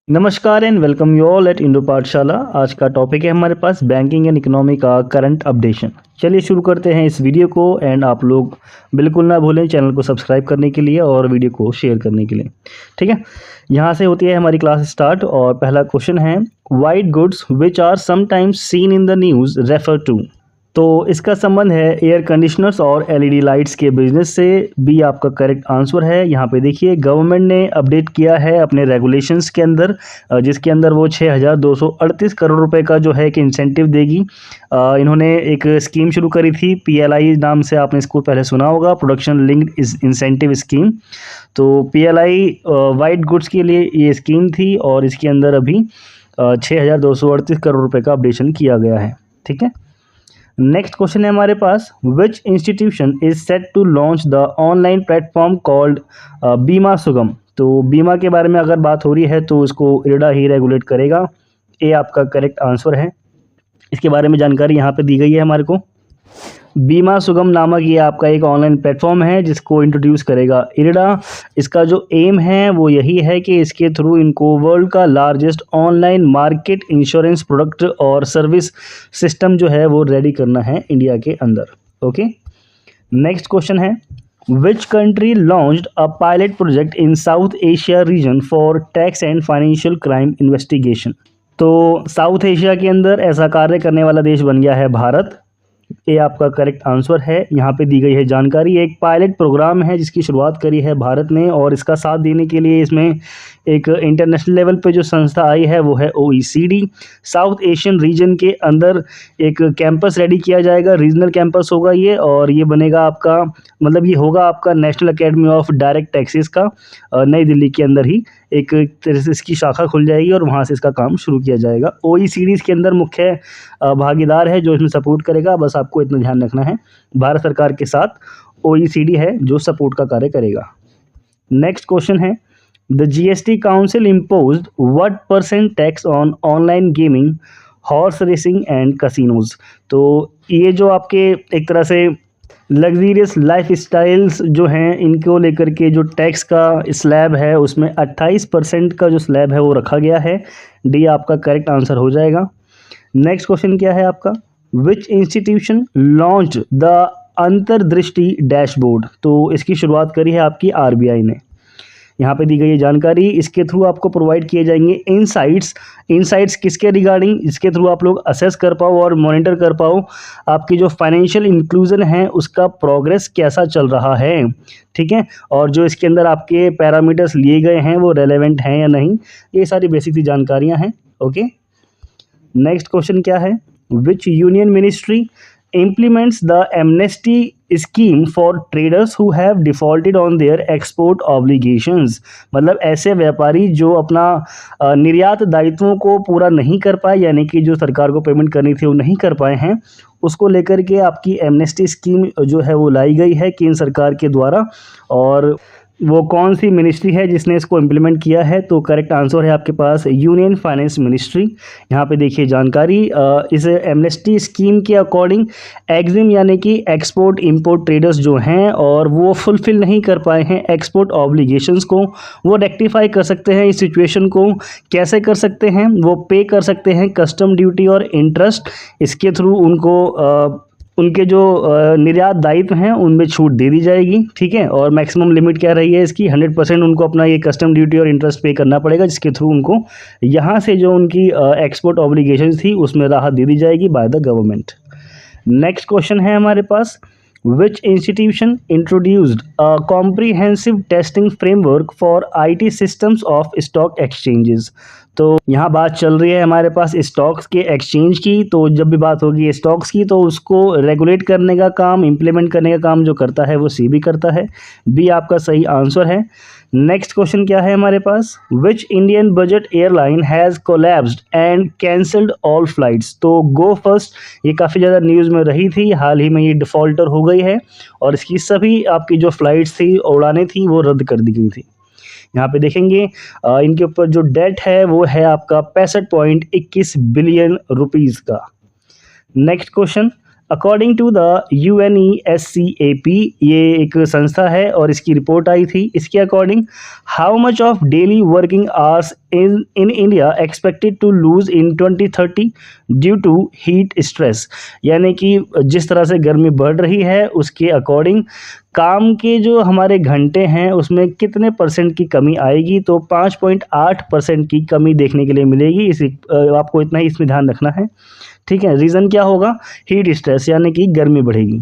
नमस्कार and welcome you all at Indo पाठशाला। आज का टॉपिक है हमारे पास बैंकिंग एंड इकोनॉमी का करंट अपडेशन। चलिए शुरू करते हैं इस वीडियो को। एंड आप लोग बिल्कुल ना भूलें चैनल को सब्सक्राइब करने के लिए और वीडियो को शेयर करने के लिए। ठीक है, यहाँ से होती है हमारी क्लास स्टार्ट और पहला क्वेश्चन है white goods which are sometimes seen in the news refer to. तो इसका संबंध है एयर कंडीशनर्स और एलईडी लाइट्स के बिजनेस से। बी आपका करेक्ट आंसर है। यहाँ पे देखिए गवर्नमेंट ने अपडेट किया है अपने रेगुलेशंस के अंदर, जिसके अंदर वो 6,238 करोड़ रुपए का जो है कि इंसेंटिव देगी। इन्होंने एक स्कीम शुरू करी थी पीएलआई नाम से, आपने इसको पहले सुना होगा, प्रोडक्शन लिंक्ड इंसेंटिव स्कीम। तो पीएलआई वाइट गुड्स के लिए ये स्कीम थी और इसके अंदर अभी 6,238 करोड़ रुपए का अपडेशन किया गया है। ठीक है, नेक्स्ट क्वेश्चन है हमारे पास which institution is set to launch the online platform called Bima Sugam. तो बीमा के बारे में अगर बात हो रही है तो उसको इरडा ही रेगुलेट करेगा। ए आपका करेक्ट आंसर है। इसके बारे में जानकारी यहाँ पे दी गई है हमारे को। बीमा सुगम नामक ये आपका एक ऑनलाइन प्लेटफॉर्म है जिसको इंट्रोड्यूस करेगा इरडा। इसका जो एम है वो यही है कि इसके थ्रू इनको वर्ल्ड का largest online market insurance product और सर्विस सिस्टम जो है वो रेडी करना है इंडिया के अंदर। ओके, नेक्स्ट क्वेश्चन है which country launched a pilot project in south Asia region for tax and financial crime investigation. तो साउथ एशिया के अंदर ऐसा कार्य करने वाला देश बन गया है भारत। ये आपका करेक्ट आंसर है। यहाँ पे दी गई है जानकारी, एक पायलट प्रोग्राम है जिसकी शुरुआत करी है भारत ने और इसका साथ देने के लिए इसमें एक इंटरनेशनल लेवल पे जो संस्था आई है वो है ओईसीडी। साउथ एशियन रीजन के अंदर एक कैंपस रेडी किया जाएगा, रीजनल कैंपस होगा ये, और ये बनेगा आपका, मतलब ये होगा आपका national academy of direct taxes का नई दिल्ली के अंदर ही एक तरह से इसकी शाखा खुल जाएगी और वहाँ से इसका काम शुरू किया जाएगा। ओईसीडी के अंदर मुख्य भागीदार है जो इसमें सपोर्ट करेगा। बस आपको इतना ध्यान रखना है, भारत सरकार के साथ ओईसीडी है जो सपोर्ट का कार्य करेगा। नेक्स्ट क्वेश्चन है the GST council imposed what percent tax on online gaming, horse racing and casinos. तो ये जो आपके एक तरह से लग्जीरियस लाइफ स्टाइल्स जो हैं इनको लेकर के जो टैक्स का स्लैब है उसमें 28% का जो स्लैब है वो रखा गया है। डी आपका करेक्ट आंसर हो जाएगा। नेक्स्ट क्वेश्चन क्या है आपका विच इंस्टीट्यूशन लॉन्च द अंतर्दृष्टि डैशबोर्ड। तो इसकी शुरुआत करी है आपकी आरबीआई ने। यहाँ पे दी गई है जानकारी, इसके थ्रू आपको प्रोवाइड किए जाएंगे इनसाइट्स किसके रिगार्डिंग, इसके थ्रू आप लोग असेस कर पाओ और मॉनिटर कर पाओ आपकी जो फाइनेंशियल इंक्लूजन है उसका प्रोग्रेस कैसा चल रहा है। ठीक है, और जो इसके अंदर आपके पैरामीटर्स लिए गए हैं वो रेलेवेंट हैं या नहीं, ये सारी बेसिक सी जानकारियाँ हैं। ओके, नेक्स्ट क्वेश्चन क्या है विच union ministry implements the amnesty scheme for traders who have defaulted on their export obligations। मतलब ऐसे व्यापारी जो अपना निर्यात दायित्वों को पूरा नहीं कर पाए, यानी कि जो सरकार को पेमेंट करनी थी वो नहीं कर पाए हैं, उसको लेकर के आपकी एमनेस्टी स्कीम जो है वो लाई गई है केंद्र सरकार के द्वारा। और वो कौन सी मिनिस्ट्री है जिसने इसको इम्प्लीमेंट किया है, तो करेक्ट आंसर है आपके पास यूनियन फाइनेंस मिनिस्ट्री। यहाँ पे देखिए जानकारी, इस एमनेस्टी स्कीम के अकॉर्डिंग एग्जिम यानी कि एक्सपोर्ट इंपोर्ट ट्रेडर्स जो हैं और वो फुलफिल नहीं कर पाए हैं एक्सपोर्ट ऑब्लिगेशंस को, वो रेक्टिफाई कर सकते हैं। इस सिचुएशन को कैसे कर सकते हैं, वो पे कर सकते हैं कस्टम ड्यूटी और इंटरेस्ट, इसके थ्रू उनको उनके जो निर्यात दायित्व हैं उनमें छूट दे दी जाएगी। ठीक है, और मैक्सिमम लिमिट क्या रही है इसकी, 100% उनको अपना ये कस्टम ड्यूटी और इंटरेस्ट पे करना पड़ेगा, जिसके थ्रू उनको यहाँ से जो उनकी एक्सपोर्ट ऑब्लिगेशन थी उसमें राहत दे दी जाएगी by the government. Next question है हमारे पास which institution introduced a comprehensive testing framework for IT systems of stock exchanges. तो यहाँ बात चल रही है हमारे पास स्टॉक्स के एक्सचेंज की। तो जब भी बात होगी स्टॉक्स की तो उसको रेगुलेट करने का काम, इम्प्लीमेंट करने का काम जो करता है वो सीबी करता है। बी आपका सही आंसर है। नेक्स्ट क्वेश्चन क्या है हमारे पास which Indian budget airline has collapsed and cancelled all flights. तो गो फर्स्ट ये काफ़ी ज़्यादा न्यूज़ में रही थी, हाल ही में ये डिफ़ॉल्टर हो गई है और इसकी सभी आपकी जो फ्लाइट्स थी, उड़ानें थी, वो रद्द कर दी गई थी। यहाँ पे देखेंगे इनके ऊपर जो डेट है वो है आपका 65.21 बिलियन रुपीज़ का। Next question according to the UNESCAP, ये एक संस्था है और इसकी रिपोर्ट आई थी। इसके according how much of daily working hours in India expected to lose इन 2030 ड्यू टू हीट स्ट्रेस, यानी कि जिस तरह से गर्मी बढ़ रही है उसके अकॉर्डिंग काम के जो हमारे घंटे हैं उसमें कितने परसेंट की कमी आएगी। तो 5.8% की कमी देखने के लिए मिलेगी। आपको इतना ही इसमें ध्यान रखना है, ठीक है। रीज़न क्या होगा? हीट स्ट्रेस, यानी कि गर्मी बढ़ेगी।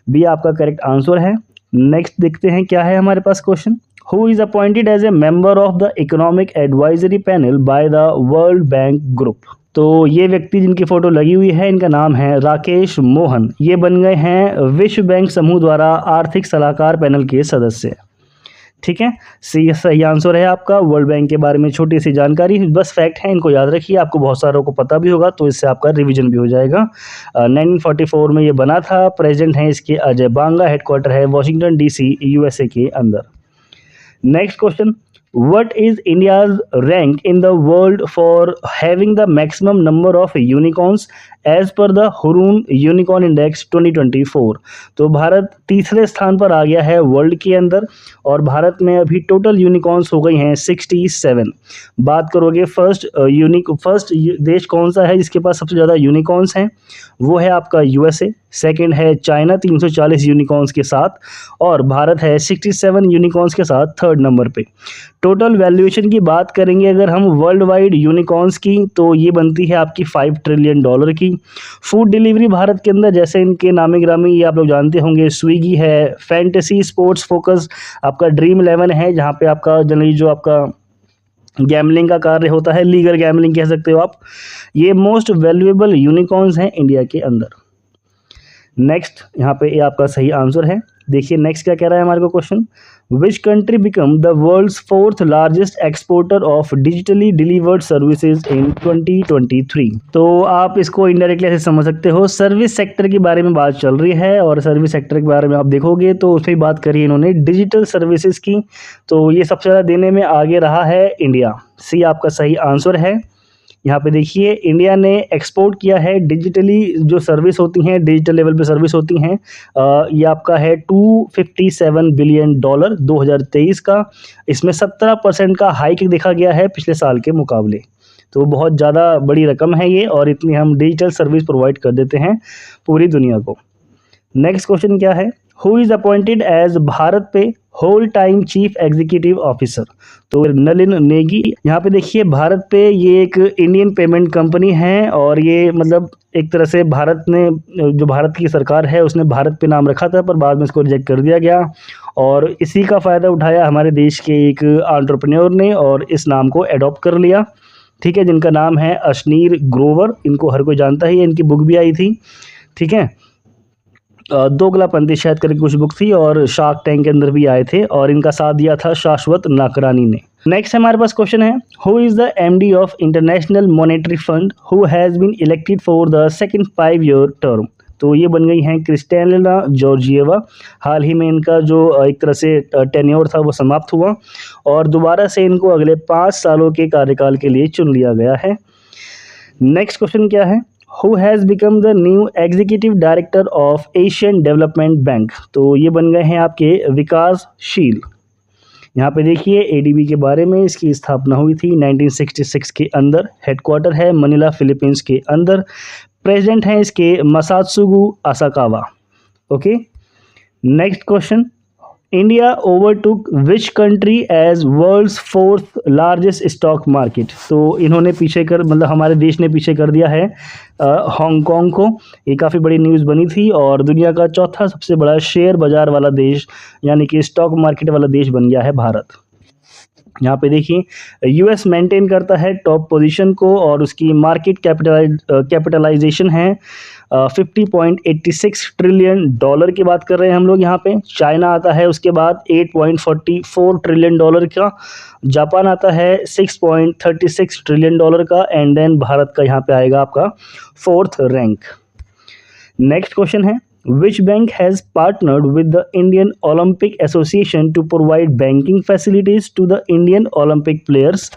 बी आपका करेक्ट आंसर है। नेक्स्ट देखते हैं क्या है हमारे पास question. Who is appointed as a member of the economic advisory panel by the World Bank Group. तो ये व्यक्ति जिनकी फ़ोटो लगी हुई है इनका नाम है राकेश मोहन। ये बन गए हैं विश्व बैंक समूह द्वारा आर्थिक सलाहकार पैनल के सदस्य, ठीक है। सही आंसर है आपका। वर्ल्ड बैंक के बारे में छोटी सी जानकारी, बस फैक्ट है, इनको याद रखिए। आपको बहुत सारों को पता भी होगा तो इससे आपका रिवीजन भी हो जाएगा। 1944 में ये बना था। प्रेसिडेंट हैं इसके अजय बांगा। हेडक्वार्टर है वॉशिंगटन DC USA के अंदर। Next question, what is India's rank in the world for having the maximum number of unicorns as per the Hurun Unicorn Index 2024। तो भारत तीसरे स्थान पर आ गया है वर्ल्ड के अंदर और भारत में अभी टोटल यूनिकॉर्न्स हो गई हैं 67। बात करोगे फर्स्ट देश कौन सा है जिसके पास सबसे ज़्यादा यूनिकॉर्न्स हैं, वो है आपका USA। सेकंड है चाइना 340 यूनिकॉर्न्स के साथ और भारत है 67 यूनिकॉर्न्स के साथ थर्ड नंबर पे। टोटल वैल्यूएशन की बात करेंगे अगर हम वर्ल्ड वाइड यूनिकॉर्न्स की तो ये बनती है आपकी $5 ट्रिलियन की। फूड डिलीवरी भारत के अंदर जैसे इनके नामी ग्रामी ये आप लोग जानते होंगे, स्विगी है, फैंटेसी स्पोर्ट्स फोकस आपका ड्रीम 11 है, जहाँ पे आपका जनरली जो आपका गैमलिंग का कार्य होता है, लीगल गैमलिंग कह सकते हो आप। ये मोस्ट वैल्यूएबल यूनिकॉर्न्स हैं इंडिया के अंदर। नेक्स्ट यहाँ पे ये आपका सही आंसर है। देखिए नेक्स्ट क्या कह रहा है हमारे को question, which country become the world's 4th largest exporter of digitally delivered services in 2023। तो आप इसको इनडायरेक्टली ऐसे समझ सकते हो, सर्विस सेक्टर के बारे में बात चल रही है और सर्विस सेक्टर के बारे में आप देखोगे तो उसमें बात करी इन्होंने डिजिटल सर्विसेज की। तो ये सबसे ज़्यादा देने में आगे रहा है इंडिया। सी आपका सही आंसर है। यहाँ पे देखिए इंडिया ने एक्सपोर्ट किया है डिजिटली जो सर्विस होती हैं, डिजिटल लेवल पे सर्विस होती हैं, ये आपका है $257 बिलियन 2023 का। इसमें 17% का हाइक देखा गया है पिछले साल के मुकाबले। तो बहुत ज़्यादा बड़ी रकम है ये और इतनी हम डिजिटल सर्विस प्रोवाइड कर देते हैं पूरी दुनिया को। नेक्स्ट क्वेश्चन क्या है, who is appointed as BharatPe whole time chief executive officer. तो नलिन नेगी। यहाँ पे देखिए भारत पे ये एक इंडियन पेमेंट कंपनी है और ये मतलब एक तरह से भारत ने जो भारत की सरकार है उसने भारत पे नाम रखा था पर बाद में इसको रिजेक्ट कर दिया गया और इसी का फ़ायदा उठाया हमारे देश के एक एंटरप्रेन्योर ने और इस नाम को एडॉप्ट कर लिया, ठीक है, जिनका नाम है अशनीर ग्रोवर। इनको हर कोई जानता ही है, इनकी बुक भी आई थी, ठीक है। दोगलापंथी शायद करके कुछ बुक थी और शार्क टैंक के अंदर भी आए थे और इनका साथ दिया था शाश्वत नाकरानी ने। नेक्स्ट हमारे पास क्वेश्चन है, who is the MD of International Monetary Fund who has been elected for the second 5-year term. तो ये बन गई हैं क्रिस्टैलिना जॉर्जिएवा। हाल ही में इनका जो एक तरह से टेन्योर था वो समाप्त हुआ और दोबारा से इनको अगले 5 सालों के कार्यकाल के लिए चुन लिया गया है। नेक्स्ट क्वेश्चन क्या है, Who has become the new executive director of Asian Development Bank। तो ये बन गए हैं आपके विकासशील। यहाँ पे देखिए ADB के बारे में, इसकी स्थापना हुई थी 1966 के अंदर। हेडक्वार्टर है मनीला फिलीपींस के अंदर। प्रेसिडेंट हैं इसके Masatsugu Asakawa. Okay, next question, India overtook which country as world's 4th largest stock market. तो इन्होंने पीछे कर मतलब हमारे देश ने पीछे कर दिया है हांगकांग को। ये काफ़ी बड़ी न्यूज़ बनी थी और दुनिया का चौथा सबसे बड़ा शेयर बाजार वाला देश यानी कि स्टॉक मार्केट वाला देश बन गया है भारत। यहाँ पे देखिए US मेंटेन करता है टॉप पोजीशन को और उसकी मार्केट कैपिटलाइजेशन है 50.86 ट्रिलियन डॉलर की बात कर रहे हैं हम लोग यहाँ पे। चाइना आता है उसके बाद 8.44 ट्रिलियन डॉलर का। जापान आता है 6.36 ट्रिलियन डॉलर का एंड देन भारत का यहाँ पे आएगा आपका 4th रैंक। नेक्स्ट क्वेश्चन है, Which bank has partnered with the Indian Olympic Association to provide banking facilities to the Indian Olympic players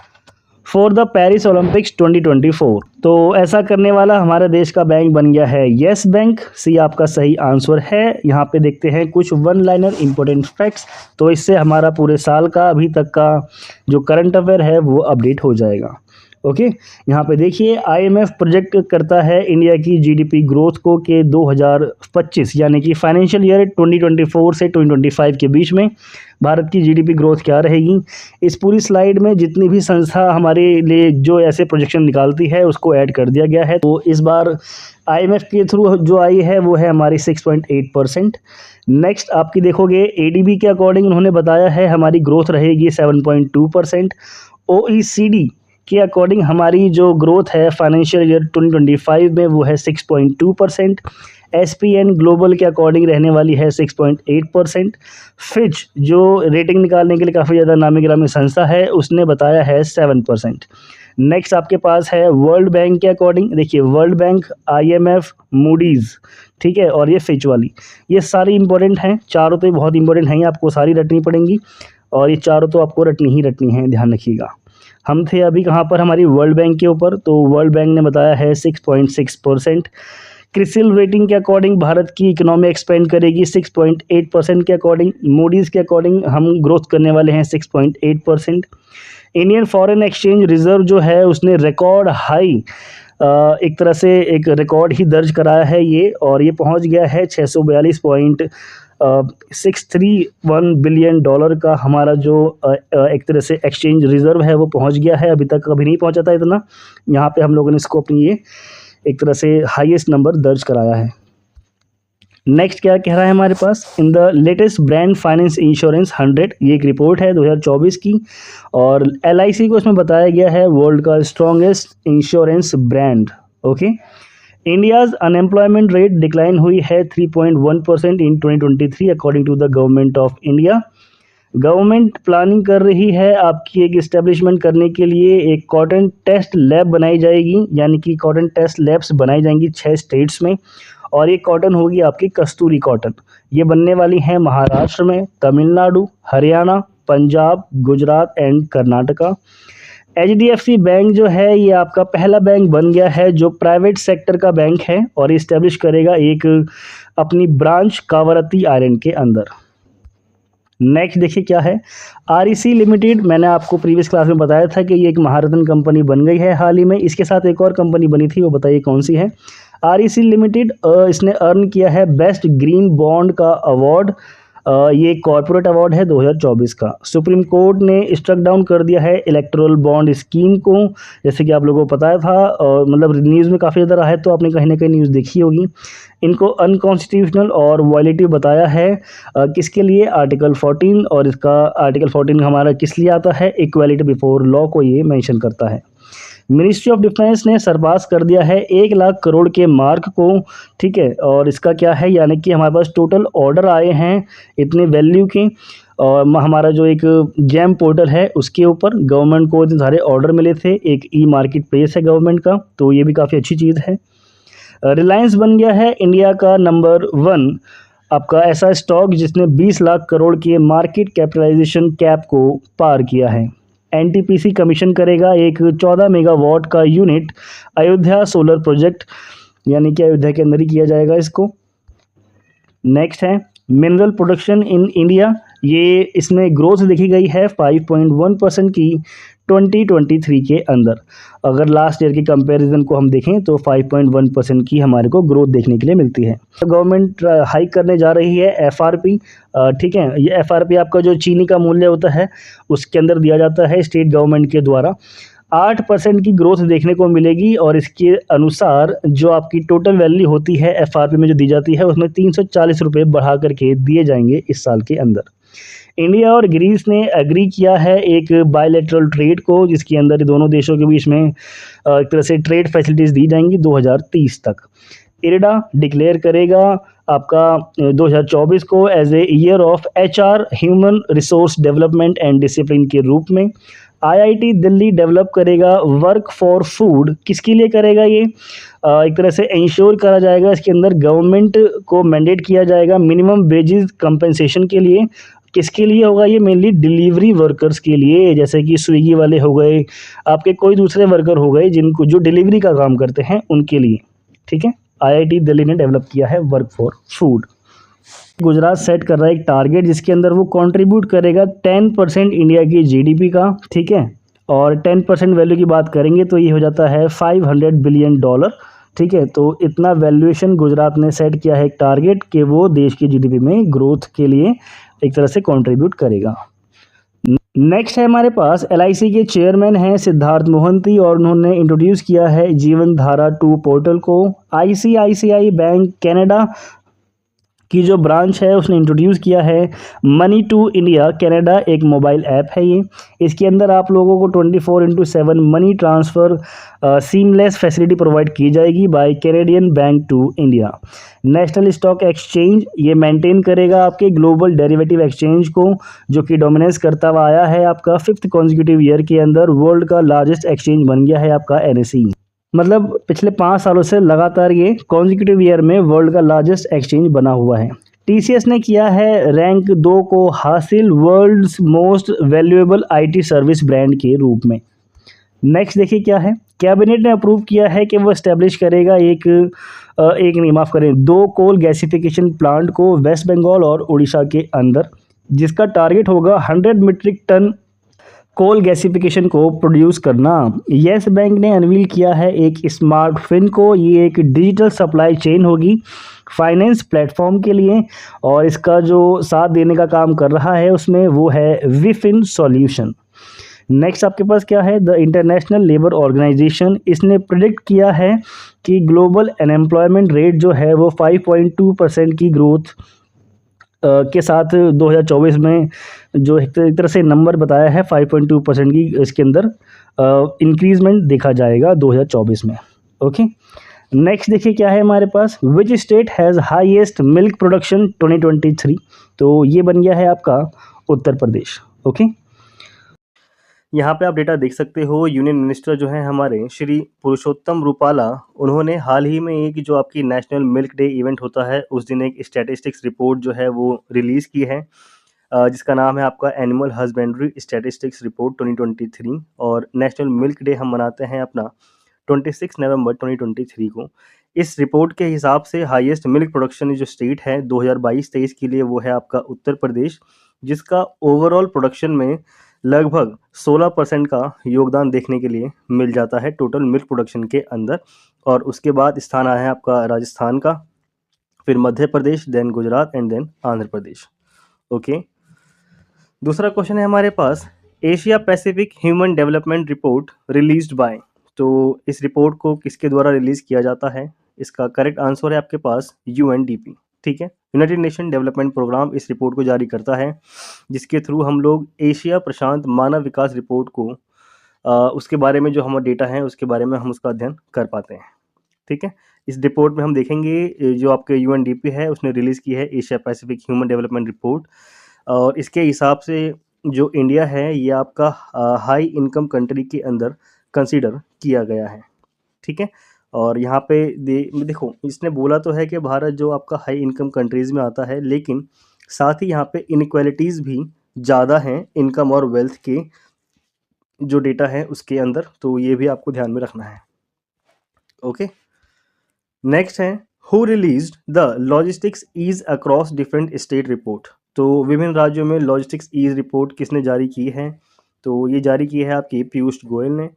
for the Paris Olympics 2024। तो ऐसा करने वाला हमारे देश का बैंक बन गया है यस बैंक। सी आपका सही आंसर है। यहाँ पे देखते हैं कुछ वन लाइनर इंपॉर्टेंट फैक्ट्स, तो इससे हमारा पूरे साल का अभी तक का जो करंट अफेयर है वो अपडेट हो जाएगा। ओके, यहाँ पे देखिए आईएमएफ प्रोजेक्ट करता है इंडिया की जीडीपी ग्रोथ को कि 2025 यानी कि फाइनेंशियल ईयर 2024 से 2025 के बीच में भारत की जीडीपी ग्रोथ क्या रहेगी। इस पूरी स्लाइड में जितनी भी संस्था हमारे लिए जो ऐसे प्रोजेक्शन निकालती है उसको ऐड कर दिया गया है। तो इस बार आईएमएफ के थ्रू जो आई है वो है हमारी 6.8%। नेक्स्ट आपकी देखोगे एडीबी के अकॉर्डिंग उन्होंने बताया है हमारी ग्रोथ रहेगी 7.2%। ओईसीडी के अकॉर्डिंग हमारी जो ग्रोथ है फाइनेंशियल ईयर 2025 में वो है 6.2%। एसपीएन ग्लोबल के अकॉर्डिंग रहने वाली है 6.8%। फिच जो रेटिंग निकालने के लिए काफ़ी ज़्यादा नामी गिरामी संस्था है उसने बताया है 7%। नेक्स्ट आपके पास है वर्ल्ड बैंक के अकॉर्डिंग। देखिए वर्ल्ड बैंक, आईएमएफ, मूडीज़, ठीक है, और ये फिच वाली, ये सारी इंपॉर्टेंट हैं। चारों तो बहुत इंपॉर्टेंट हैं, आपको सारी रटनी पड़ेंगी और ये चारों तो आपको रटनी ही रटनी है, ध्यान रखिएगा। हम थे अभी कहाँ पर, हमारी वर्ल्ड बैंक के ऊपर। तो वर्ल्ड बैंक ने बताया है 6.6%। क्रिसिल रेटिंग के अकॉर्डिंग भारत की इकोनॉमी एक्सपेंड करेगी 6.8% के अकॉर्डिंग। मूडीज़ के अकॉर्डिंग हम ग्रोथ करने वाले हैं 6.8%। इंडियन फॉरेन एक्सचेंज रिजर्व जो है उसने रिकॉर्ड हाई एक तरह से एक रिकॉर्ड ही दर्ज कराया है ये, और ये पहुंच गया है 642.631 बिलियन डॉलर का हमारा जो एक तरह से एक्सचेंज रिजर्व है वो पहुंच गया है। अभी तक कभी नहीं पहुंचा था इतना, यहाँ पे हम लोगों ने इसको अपनी ये एक तरह से हाईएस्ट नंबर दर्ज कराया है। नेक्स्ट क्या कह रहा है हमारे पास, in the latest Brand Finance insurance 100, ये एक रिपोर्ट है 2024 की, और एलआईसी को इसमें बताया गया है वर्ल्ड का strongest insurance brand. Okay, India's unemployment rate decline हुई है 3.1% in 2023 according to the government of India. Government planning कर रही है आपकी एक इस्टेब्लिशमेंट करने के लिए एक कॉटन टेस्ट लैब बनाई जाएगी, यानी कि कॉटन टेस्ट लैब्स बनाई जाएंगी 6 स्टेट्स में, और ये कॉटन होगी आपकी कस्तूरी कॉटन। ये बनने वाली हैं महाराष्ट्र में, Tamil Nadu, Haryana, Punjab, Gujarat and Karnataka. HDFC bank जो है ये आपका पहला बैंक बन गया है जो प्राइवेट सेक्टर का बैंक है, और इस्टेब्लिश करेगा एक अपनी ब्रांच कावरत्ती आइलैंड के अंदर। नेक्स्ट देखिए क्या है, आरईसी लिमिटेड, मैंने आपको प्रीवियस क्लास में बताया था कि ये एक महारत्न कंपनी बन गई है हाल ही में। इसके साथ एक और कंपनी बनी थी, वो बताइए कौन सी है। आरईसी लिमिटेड इसने अर्न किया है बेस्ट ग्रीन बॉन्ड का अवार्ड। ये कॉर्पोरेट अवार्ड है 2024 का। सुप्रीम कोर्ट ने स्ट्रक डाउन कर दिया है इलेक्टोरल बॉन्ड स्कीम को, जैसे कि आप लोगों को पता था, और मतलब न्यूज़ में काफ़ी ज़्यादा रहा है, तो आपने कहीं ना कहीं न्यूज़ देखी होगी। इनको अनकॉन्स्टिट्यूशनल और वायलेटिव बताया है किसके लिए, आर्टिकल 14, और इसका आर्टिकल 14 हमारा किस लिए आता है, इक्वालिटी बिफोर लॉ को ये मेंशन करता है। मिनिस्ट्री ऑफ डिफेंस ने सरपास कर दिया है 1 लाख करोड़ के मार्क को, ठीक है, और इसका क्या है, यानी कि हमारे पास टोटल ऑर्डर आए हैं इतने वैल्यू के, और हमारा जो एक जैम पोर्टल है उसके ऊपर गवर्नमेंट को इतने सारे ऑर्डर मिले थे। एक ई मार्केट प्लेस है गवर्नमेंट का, तो ये भी काफ़ी अच्छी चीज़ है। रिलायंस बन गया है इंडिया का नंबर 1 आपका ऐसा स्टॉक जिसने 20 लाख करोड़ के मार्केट कैपिटलाइजेशन कैप को पार किया है। एनटीपीसी कमीशन करेगा एक 14 मेगावाट का यूनिट अयोध्या सोलर प्रोजेक्ट, यानी कि अयोध्या के अंदर ही किया जाएगा इसको। नेक्स्ट है मिनरल प्रोडक्शन इन इंडिया, ये इसमें ग्रोथ देखी गई है 5.1% की 2023 के अंदर। अगर लास्ट ईयर के कंपैरिजन को हम देखें तो 5.1% की हमारे को ग्रोथ देखने के लिए मिलती है। तो गवर्नमेंट हाइक करने जा रही है एफआरपी, ठीक है, ये एफआरपी आपका जो चीनी का मूल्य होता है उसके अंदर दिया जाता है स्टेट गवर्नमेंट के द्वारा। 8% की ग्रोथ देखने को मिलेगी, और इसके अनुसार जो आपकी टोटल वैल्यू होती है एफआरपी में जो दी जाती है उसमें 340 रुपये बढ़ा करके दिए जाएंगे इस साल के अंदर। इंडिया और ग्रीस ने एग्री किया है एक बायलैटरल ट्रेड को, जिसके अंदर दोनों देशों के बीच में एक तरह से ट्रेड फैसिलिटीज़ दी जाएंगी 2030 तक। इरडा डिक्लेयर करेगा आपका 2024 को as a year of HR human resource development and discipline के रूप में। आईआईटी दिल्ली डेवलप करेगा वर्क फॉर फूड, किसके लिए करेगा ये, एक तरह से इंश्योर करा जाएगा, इसके अंदर गवर्नमेंट को मैंडेट किया जाएगा मिनिमम वेजेस कंपनसेशन के लिए, किसके लिए होगा ये? मेनली डिलीवरी वर्कर्स के लिए, जैसे कि स्विगी वाले हो गए, आपके कोई दूसरे वर्कर हो गए जिनको जो डिलीवरी का काम करते हैं उनके लिए। ठीक है, आईआईटी दिल्ली ने डेवलप किया है work for food. Gujarat set कर रहा है एक टारगेट जिसके अंदर वो कंट्रीब्यूट करेगा 10% इंडिया की जीडीपी का। ठीक है, और 10% वैल्यू की बात करेंगे तो ये हो जाता है $500 बिलियन। ठीक है, तो इतना वैल्यूएशन गुजरात ने सेट किया है एक टारगेट कि वो देश की जीडीपी में ग्रोथ के लिए एक तरह से कंट्रीब्यूट करेगा। नेक्स्ट है हमारे पास एलआईसी के चेयरमैन हैं सिद्धार्थ मोहंती, और उन्होंने इंट्रोड्यूस किया है जीवन धारा 2 पोर्टल को। आईसीआईसीआई बैंक कनाडा की जो ब्रांच है उसने इंट्रोड्यूस किया है मनी टू इंडिया कनाडा, एक मोबाइल ऐप है ये। इसके अंदर आप लोगों को 24/7 money transfer seamless facility provide की जाएगी by Canadian bank to India. National Stock Exchange ये मेंटेन करेगा आपके ग्लोबल डेरिवेटिव एक्सचेंज को, जो कि डोमिनेंस करता हुआ आया है आपका 5th कॉन्जिक्यूटिव ईयर के अंदर। वर्ल्ड का लार्जेस्ट एक्सचेंज बन गया है आपका एनएसई। मतलब पिछले 5 सालों से लगातार ये कॉन्जिक्यूटिव ईयर में वर्ल्ड का लार्जेस्ट एक्सचेंज बना हुआ है। टीसीएस ने किया है रैंक 2 को हासिल world's most valuable IT service brand के रूप में। नेक्स्ट देखिए क्या है, कैबिनेट ने अप्रूव किया है कि वो एस्टेब्लिश करेगा एक नहीं माफ़ करें 2 कोल गैसिफिकेशन प्लांट को वेस्ट बंगाल और उड़ीसा के अंदर, जिसका टारगेट होगा 100 मीट्रिक टन कोल गैसिफिकेशन को प्रोड्यूस करना। येस बैंक ने अनवील किया है एक स्मार्ट फिन को, ये एक डिजिटल सप्लाई चेन होगी फाइनेंस प्लेटफॉर्म के लिए, और इसका जो साथ देने का काम कर रहा है उसमें वो है विफिन सॉल्यूशन। नेक्स्ट आपके पास क्या है, द इंटरनेशनल लेबर ऑर्गेनाइजेशन, इसने प्रिडिक्ट किया है कि ग्लोबल अनएम्प्लॉयमेंट रेट जो है वो 5.2% की ग्रोथ के साथ 2024 में जो एक तरह से नंबर बताया है 5.2% की, इसके अंदर इंक्रीजमेंट देखा जाएगा 2024 में। ओके, नेक्स्ट देखिए क्या है हमारे पास, which state has highest milk production 2023, तो ये बन गया है आपका उत्तर प्रदेश। ओके, यहाँ पे आप डेटा देख सकते हो। यूनियन मिनिस्टर जो हैं हमारे श्री पुरुषोत्तम रूपाला, उन्होंने हाल ही में एक जो आपकी नेशनल मिल्क डे इवेंट होता है उस दिन एक स्टैटिस्टिक्स रिपोर्ट जो है वो रिलीज़ की है, जिसका नाम है आपका एनिमल हस्बेंड्री स्टैटिस्टिक्स रिपोर्ट 2023। और नेशनल मिल्क डे हम मनाते हैं अपना 26 नवंबर 2023 को। इस रिपोर्ट के हिसाब से हाईएस्ट मिल्क प्रोडक्शन जो स्टेट है 2022-23 के लिए वो है आपका उत्तर प्रदेश, जिसका ओवरऑल प्रोडक्शन में लगभग 16% का योगदान देखने के लिए मिल जाता है टोटल मिल्क प्रोडक्शन के अंदर। और उसके बाद स्थान आया है आपका राजस्थान का, फिर Madhya Pradesh, then Gujarat and then Andhra Pradesh. Okay, दूसरा क्वेश्चन है हमारे पास, Asia Pacific human development report released by, तो इस रिपोर्ट को किसके द्वारा रिलीज किया जाता है? इसका करेक्ट आंसर है आपके पास यूएनडीपी। ठीक है, यूनाइटेड नेशन डेवलपमेंट प्रोग्राम इस रिपोर्ट को जारी करता है, जिसके थ्रू हम लोग एशिया प्रशांत मानव विकास रिपोर्ट को उसके बारे में जो हमारा डेटा है उसके बारे में हम उसका अध्ययन कर पाते हैं। ठीक है, इस रिपोर्ट में हम देखेंगे जो आपके यूएनडीपी है उसने रिलीज़ की है Asia Pacific human development report, और इसके हिसाब से जो इंडिया है ये आपका हाई इनकम कंट्री के अंदर कंसीडर किया गया है। ठीक है, और यहाँ पे देखो इसने बोला तो है कि भारत जो आपका हाई इनकम कंट्रीज़ में आता है, लेकिन साथ ही यहाँ पे इनक्वालिटीज़ भी ज़्यादा हैं इनकम और वेल्थ के जो डेटा है उसके अंदर, तो ये भी आपको ध्यान में रखना है। ओके, नेक्स्ट है who released the logistics ease across different state report, तो विभिन्न राज्यों में लॉजिस्टिक्स ईज रिपोर्ट किसने जारी की है? तो ये जारी की है आपकी पीयूष गोयल ने।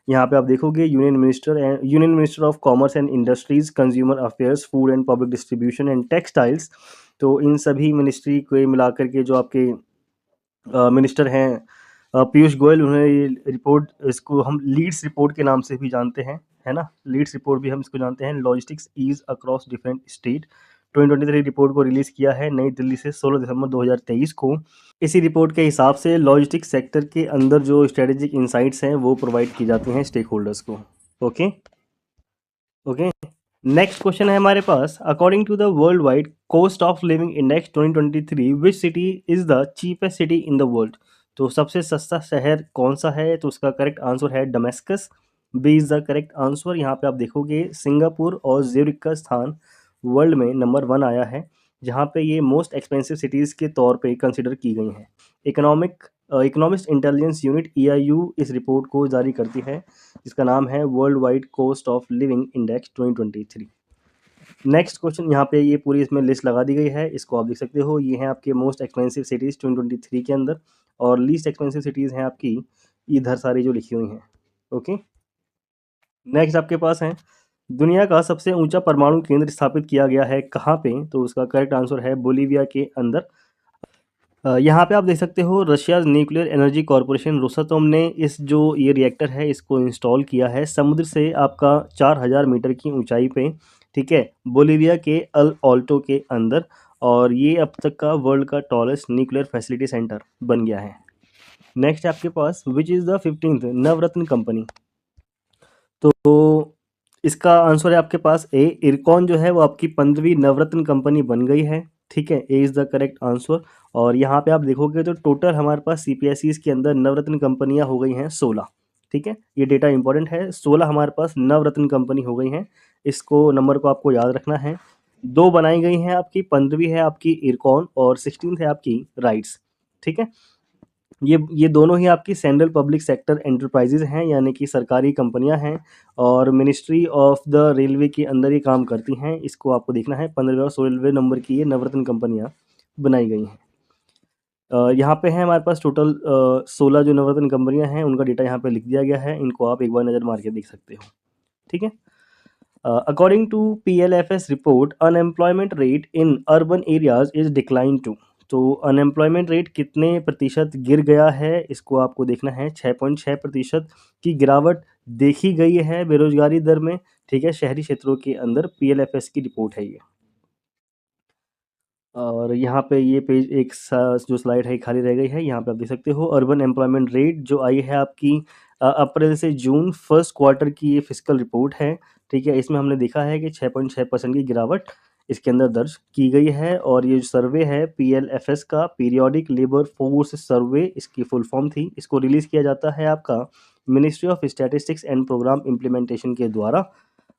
यहाँ पे आप देखोगे union minister of commerce and industries, consumer affairs, food and public distribution and textiles, तो इन सभी मिनिस्ट्री को मिलाकर के जो आपके मिनिस्टर हैं पीयूष गोयल, उन्होंने ये रिपोर्ट, इसको हम लीड्स रिपोर्ट के नाम से भी जानते हैं, है ना, लीड्स रिपोर्ट भी हम इसको जानते हैं, logistics ease across different state 2023 report को रिलीज़ किया है नई दिल्ली से 16 दिसंबर 2023 को। इसी रिपोर्ट के हिसाब से लॉजिस्टिक्स सेक्टर के अंदर जो स्ट्रेटेजिक इंसाइट्स हैं वो प्रोवाइड की जाती हैं स्टेक होल्डर्स को। ओके ओके, नेक्स्ट क्वेश्चन है हमारे पास, according to the worldwide cost of living index 2023 which city is the cheapest city in the world, तो सबसे सस्ता शहर कौन सा है? तो उसका करेक्ट आंसर है Damascus, B is the correct answer. यहाँ पे आप देखोगे सिंगापुर और ज्यूरिख का स्थान वर्ल्ड में नंबर 1 आया है, जहाँ पे ये मोस्ट एक्सपेंसिव सिटीज़ के तौर पे कंसिडर की गई हैं। इकोनॉमिस्ट इंटेलिजेंस यूनिट EIU इस रिपोर्ट को जारी करती है, जिसका नाम है world wide cost of living index 2023। Next question, यहाँ पे ये पूरी इसमें लिस्ट लगा दी गई है, इसको आप देख सकते हो। ये हैं आपके मोस्ट एक्सपेंसिव सिटीज़ 2023 के अंदर, और लीस्ट एक्सपेंसिव सिटीज़ हैं आपकी इधर सारी जो लिखी हुई हैं। ओके, नेक्स्ट आपके पास है दुनिया का सबसे ऊंचा परमाणु केंद्र स्थापित किया गया है कहाँ पे? तो उसका करेक्ट आंसर है बोलीविया के अंदर। यहाँ पे आप देख सकते हो रशिया न्यूक्लियर एनर्जी कॉरपोरेशन रोसातोम ने इस जो ये रिएक्टर है इसको इंस्टॉल किया है समुद्र से आपका 4000 मीटर की ऊंचाई पे, ठीक है, बोलीविया के अल ऑल्टो के अंदर। और ये अब तक का वर्ल्ड का टॉलेस्ट न्यूक्लियर फैसिलिटी सेंटर बन गया है। नेक्स्ट आपके पास which is the 15th Navratna company? तो इसका आंसर है आपके पास ए, इरकॉन जो है वो आपकी 15वीं नवरत्न कंपनी बन गई है, ठीक है, A is the correct answer. और यहाँ पे आप देखोगे तो टोटल हमारे पास CPSEs के अंदर नवरत्न कंपनियाँ हो गई हैं 16, ठीक है, ये डेटा इंपॉर्टेंट है। 16 हमारे पास नवरत्न कंपनी हो गई हैं, इसको नंबर को आपको याद रखना है। 2 बनाई गई हैं आपकी, 15वीं है आपकी इरकॉन और 16th है आपकी राइट्स, ठीक है। ये दोनों ही आपकी सेंट्रल पब्लिक सेक्टर एंटरप्राइजेज हैं, यानी कि सरकारी कंपनियां हैं, और मिनिस्ट्री ऑफ द रेलवे के अंदर ये काम करती हैं। इसको आपको देखना है, 15वें और 16वें नंबर की ये नवरत्न कंपनियां बनाई गई हैं। यहाँ पे है हमारे पास टोटल 16 जो नवरत्न कंपनियां हैं, उनका डेटा यहाँ पे लिख दिया गया है, इनको आप एक बार नज़र मार के देख सकते हो, ठीक है। According to PLFS report, unemployment rate in urban areas is decline to. तो अनएम्प्लॉयमेंट रेट कितने प्रतिशत गिर गया है, इसको आपको देखना है। 6.6% की गिरावट देखी गई है बेरोजगारी दर में, ठीक है, शहरी क्षेत्रों के अंदर। PLFS की रिपोर्ट है ये। और यहाँ पे ये पेज जो स्लाइड है खाली रह गई है, यहाँ पे आप देख सकते हो अर्बन एम्प्लॉयमेंट रेट जो आई है आपकी अप्रैल से जून फर्स्ट क्वार्टर की ये फिजिकल रिपोर्ट है, ठीक है। इसमें हमने देखा है कि 6.6% की गिरावट इसके अंदर दर्ज की गई है। और ये जो सर्वे है PLFS का, पीरियोडिक लेबर फोर्स सर्वे इसकी फुल फॉर्म थी, इसको रिलीज़ किया जाता है आपका Ministry of Statistics and Programme Implementation के द्वारा।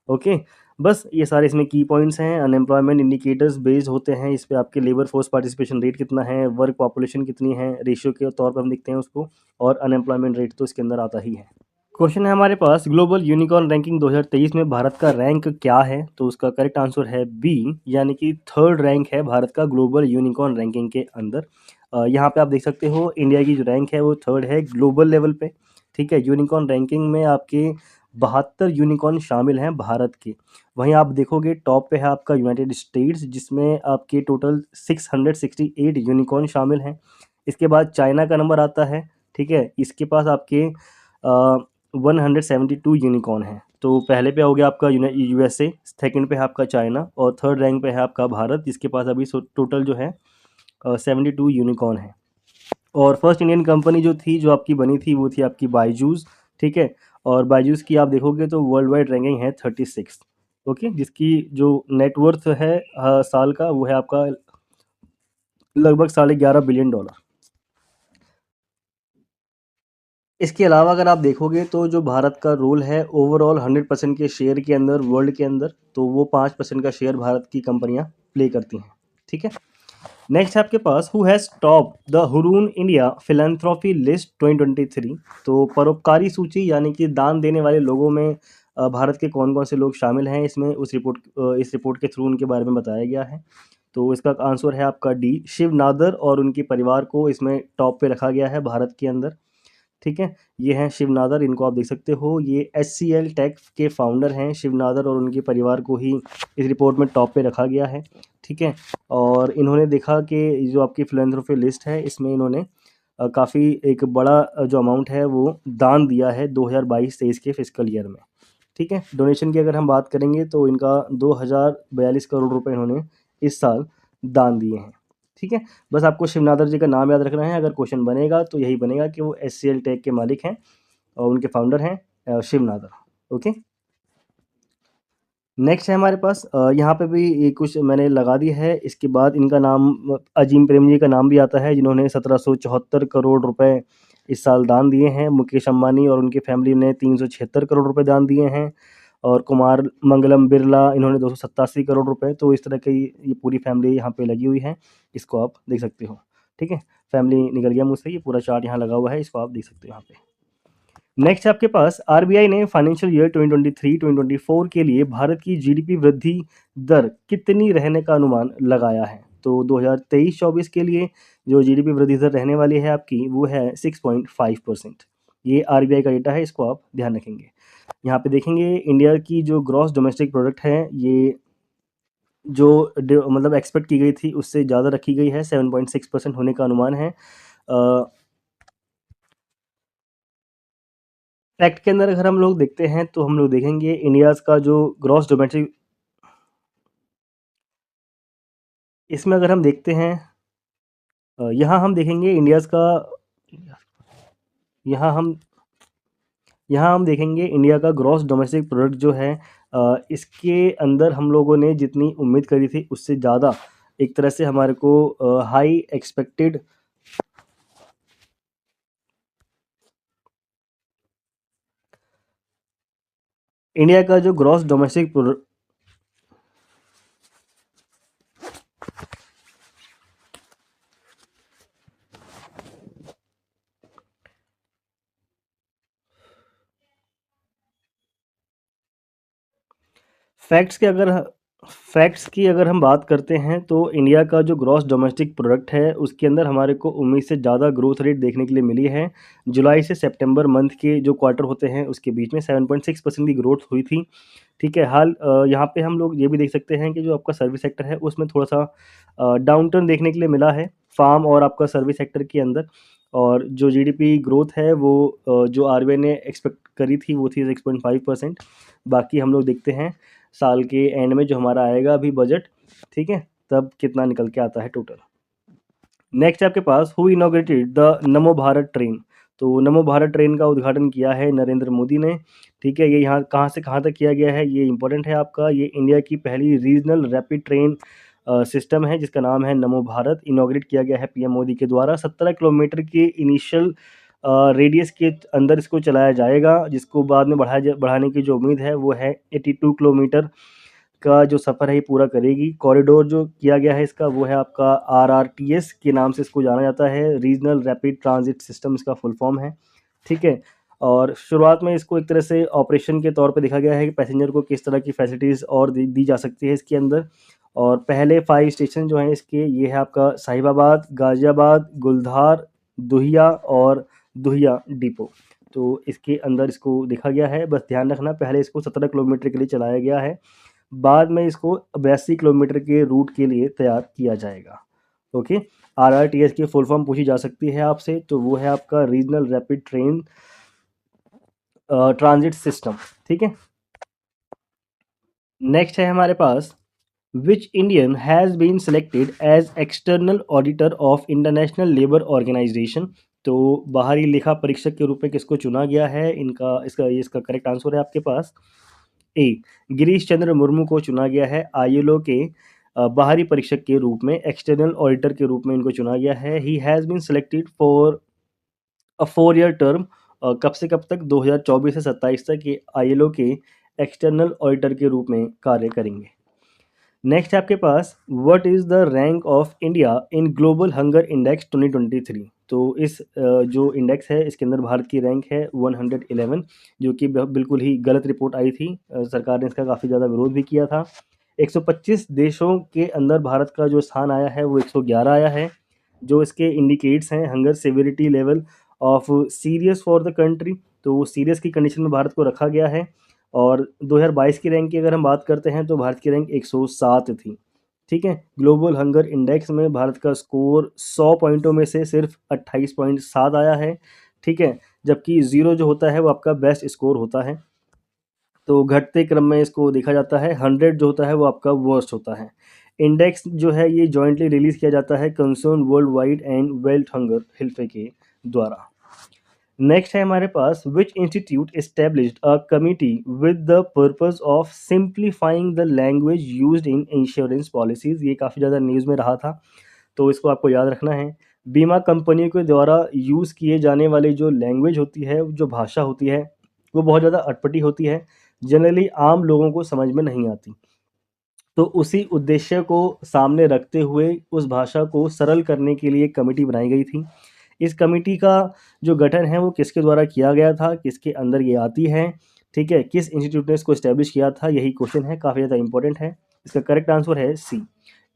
ओके, बस ये सारे इसमें की पॉइंट्स हैं। अनएम्प्लॉयमेंट इंडिकेटर्स बेस्ड होते हैं, इस पे आपके लेबर फोर्स पार्टिसिपेशन रेट कितना है, वर्क पॉपुलेशन कितनी है, रेशियो के तौर पर हम देखते हैं उसको, और अनएम्प्लॉयमेंट रेट तो इसके अंदर आता ही है। क्वेश्चन है हमारे पास ग्लोबल यूनिकॉर्न रैंकिंग 2023 में भारत का रैंक क्या है? तो उसका करेक्ट आंसर है बी, यानी कि थर्ड रैंक है भारत का ग्लोबल यूनिकॉर्न रैंकिंग के अंदर। यहाँ पे आप देख सकते हो इंडिया की जो रैंक है वो थर्ड है ग्लोबल लेवल पे, ठीक है। यूनिकॉर्न रैंकिंग में आपके 72 यूनिकॉर्न शामिल हैं भारत के। वहीं आप देखोगे टॉप पे है आपका यूनाइटेड स्टेट्स, जिसमें आपके टोटल 668 यूनिकॉर्न शामिल हैं। इसके बाद चाइना का नंबर आता है, ठीक है, इसके पास आपके 172 यूनिकॉर्न है। तो पहले पे हो गया आपका USA, सेकंड पे है आपका चाइना, और थर्ड रैंक पे है आपका भारत, जिसके पास अभी टोटल जो है 72 यूनिकॉर्न है। और फर्स्ट इंडियन कंपनी जो थी, जो आपकी बनी थी, वो थी आपकी बायजूस, ठीक है। और बायजूस की आप देखोगे तो वर्ल्ड वाइड रैंकिंग है 36, ओके, जिसकी जो नेटवर्थ है साल का, वो है आपका लगभग $11.5 बिलियन। इसके अलावा अगर आप देखोगे तो जो भारत का रोल है ओवरऑल 100% के शेयर के अंदर वर्ल्ड के अंदर, तो वो 5% का शेयर भारत की कंपनियां प्ले करती हैं, ठीक है। नेक्स्ट है आपके पास who has top the Hurun India philanthropy list 2023। तो परोपकारी सूची, यानी कि दान देने वाले लोगों में भारत के कौन कौन से लोग शामिल हैं इसमें, इस रिपोर्ट के थ्रू उनके बारे में बताया गया है। तो इसका आंसर है आपका डी, शिव नादर और उनके परिवार को इसमें टॉप पे रखा गया है भारत के अंदर, ठीक है। ये हैं शिव नादर, इनको आप देख सकते हो, ये HCL टेक के फाउंडर हैं शिव नादर, और उनके परिवार को ही इस रिपोर्ट में टॉप पे रखा गया है, ठीक है। और इन्होंने देखा कि जो आपकी फिलैंथ्रोपी लिस्ट है, इसमें इन्होंने काफ़ी एक बड़ा जो अमाउंट है वो दान दिया है 2022-23 के फिजिकल ईयर में, ठीक है। डोनेशन की अगर हम बात करेंगे तो इनका 2042 करोड़ रुपए इन्होंने इस साल दान दिए हैं, ठीक है। बस आपको शिवनादर जी का नाम याद रखना है, अगर क्वेश्चन बनेगा तो यही बनेगा कि वो HCL टेक के मालिक हैं और उनके फाउंडर हैं शिवनादर, ओके। नेक्स्ट है हमारे पास यहाँ पे भी ये कुछ मैंने लगा दी है। इसके बाद इनका नाम अजीम प्रेम जी का नाम भी आता है, जिन्होंने 1774 करोड़ रुपए इस साल दान दिए हैं। मुकेश अंबानी और उनकी फैमिली ने 376 करोड़ रुपए दान दिए हैं। और कुमार मंगलम बिरला, इन्होंने 287 करोड़ रुपए। तो इस तरह की ये पूरी फैमिली यहाँ पे लगी हुई है, इसको आप देख सकते हो। ठीक है, फैमिली निकल गया मुझसे, ये पूरा चार्ट यहाँ लगा हुआ है, इसको आप देख सकते हो यहाँ पे। नेक्स्ट आपके पास आरबीआई ने फाइनेंशियल ईयर 2023-2024 के लिए भारत की जीडीपी वृद्धि दर कितनी रहने का अनुमान लगाया है। तो 2023-24 के लिए जो जीडीपी वृद्धि दर रहने वाली है आपकी, वो है 6.5%। ये आरबीआई का डेटा है, इसको आप ध्यान रखेंगे। यहाँ पे देखेंगे इंडिया की जो ग्रॉस डोमेस्टिक प्रोडक्ट है, ये जो मतलब एक्सपेक्ट की गई थी उससे ज़्यादा रखी गई है, 7.6% होने का अनुमान है। फैक्ट के अंदर अगर हम लोग देखते हैं तो हम लोग देखेंगे इंडियाज़ का जो ग्रॉस डोमेस्टिक, इसमें अगर हम देखते हैं यहाँ हम देखेंगे इंडियाज़ का, यहाँ हम यहाँ हम देखेंगे इंडिया का ग्रॉस डोमेस्टिक प्रोडक्ट जो है, इसके अंदर हम लोगों ने जितनी उम्मीद करी थी उससे ज़्यादा एक तरह से हमारे को हाई एक्सपेक्टेड, इंडिया का जो ग्रॉस डोमेस्टिक प्रोडक्ट, फैक्ट्स की अगर हम बात करते हैं तो इंडिया का जो ग्रॉस डोमेस्टिक प्रोडक्ट है उसके अंदर हमारे को उम्मीद से ज़्यादा ग्रोथ रेट देखने के लिए मिली है। जुलाई से सितंबर मंथ के जो क्वार्टर होते हैं उसके बीच में 7.6% की ग्रोथ हुई थी। ठीक है, यहाँ पे हम लोग ये भी देख सकते हैं कि जो आपका सर्विस सेक्टर है उसमें थोड़ा सा डाउन टर्न देखने के लिए मिला है, फार्म और आपका सर्विस सेक्टर के अंदर। और जो जीडीपी ग्रोथ है वो जो आरबीआई ने एक्सपेक्ट करी थी वो थी 6.5%। बाकी हम लोग देखते हैं साल के एंड में जो हमारा आएगा अभी बजट, ठीक है, तब कितना निकल के आता है टोटल। नेक्स्ट आपके पास who inaugurated the NaMo Bharat train. तो नमो भारत ट्रेन का उद्घाटन किया है नरेंद्र मोदी ने। ठीक है, ये यहाँ कहाँ से कहाँ तक किया गया है ये इंपॉर्टेंट है आपका। ये इंडिया की पहली रीजनल रैपिड ट्रेन सिस्टम है जिसका नाम है नमो भारत। इनॉग्रेट किया गया है पीएम मोदी के द्वारा। 17 किलोमीटर के इनिशियल रेडियस के अंदर इसको चलाया जाएगा, जिसको बाद में बढ़ाने की जो उम्मीद है वो है 82 किलोमीटर का जो सफ़र है ये पूरा करेगी। कॉरिडोर जो किया गया है इसका वो है आपका आरआरटीएस के नाम से इसको जाना जाता है, रीजनल रैपिड ट्रांजिट सिस्टम इसका फुल फॉर्म है। ठीक है, और शुरुआत में इसको एक तरह से ऑपरेशन के तौर पे देखा गया है कि पैसेंजर को किस तरह की फैसिलिटीज़ और दी जा सकती है इसके अंदर। और पहले 5 स्टेशन जो हैं इसके, ये है आपका साहिबाबाद, गाज़ियाबाद, गुलधार, दुहिया और दुहिया डिपो। तो इसके अंदर इसको देखा गया है। बस ध्यान रखना, पहले इसको 17 किलोमीटर के लिए चलाया गया है, बाद में इसको 82 किलोमीटर के रूट के लिए तैयार किया जाएगा। ओके, आरआरटीएस की फुल फॉर्म पूछी जा सकती है आपसे, तो वो है आपका regional rapid train transit system. ठीक है, नेक्स्ट है हमारे पास which Indian has been selected as external auditor of International Labour Organization. तो बाहरी लेखा परीक्षक के रूप में किसको चुना गया है, इसका करेक्ट आंसर है आपके पास ए, गिरीश चंद्र मुर्मू को चुना गया है। आईएलओ के बाहरी परीक्षक के रूप में, एक्सटर्नल ऑडिटर के रूप में इनको चुना गया है। He has been selected for a 4 year term. कब से कब तक, 2024 से 27 तक ये आईएलओ के एक्सटर्नल ऑडिटर के रूप में कार्य करेंगे। नेक्स्ट है आपके पास what is the rank of India in global hunger index 2023। तो इस जो इंडेक्स है इसके अंदर भारत की रैंक है 111, जो कि बिल्कुल ही गलत रिपोर्ट आई थी। सरकार ने इसका काफ़ी ज़्यादा विरोध भी किया था। 125 देशों के अंदर भारत का जो स्थान आया है वो 111 आया है। जो इसके इंडिकेट्स हैं hunger severity level of serious for the country, तो वो सीरियस की कंडीशन में भारत को रखा गया है। और 2022 की रैंक की अगर हम बात करते हैं तो भारत की रैंक 107 थी। ठीक है, ग्लोबल हंगर इंडेक्स में भारत का स्कोर 100 पॉइंटों में से सिर्फ 28.7 आया है। ठीक है, जबकि 0 जो होता है वो आपका बेस्ट स्कोर होता है। तो घटते क्रम में इसको देखा जाता है। 100 जो होता है वो आपका वर्स्ट होता है। इंडेक्स जो है ये जॉइंटली रिलीज़ किया जाता है Concern Worldwide and Welthungerhilfe के द्वारा। नेक्स्ट है हमारे पास which institute established a committee with the purpose of simplifying the language used in insurance policies. ये काफ़ी ज़्यादा न्यूज़ में रहा था, तो इसको आपको याद रखना है। बीमा कंपनियों के द्वारा यूज़ किए जाने वाली जो लैंग्वेज होती है, जो भाषा होती है, वो बहुत ज़्यादा अटपटी होती है, जनरली आम लोगों को समझ में नहीं आती। तो उसी उद्देश्य को सामने रखते हुए उस भाषा को सरल करने के लिए एक कमेटी बनाई गई थी। इस कमेटी का जो गठन है वो किसके द्वारा किया गया था, किसके अंदर ये आती है, ठीक है, किस इंस्टीट्यूट ने इसको एस्टेब्लिश किया था, यही क्वेश्चन है, काफ़ी ज़्यादा इंपॉर्टेंट है। इसका करेक्ट आंसर है सी,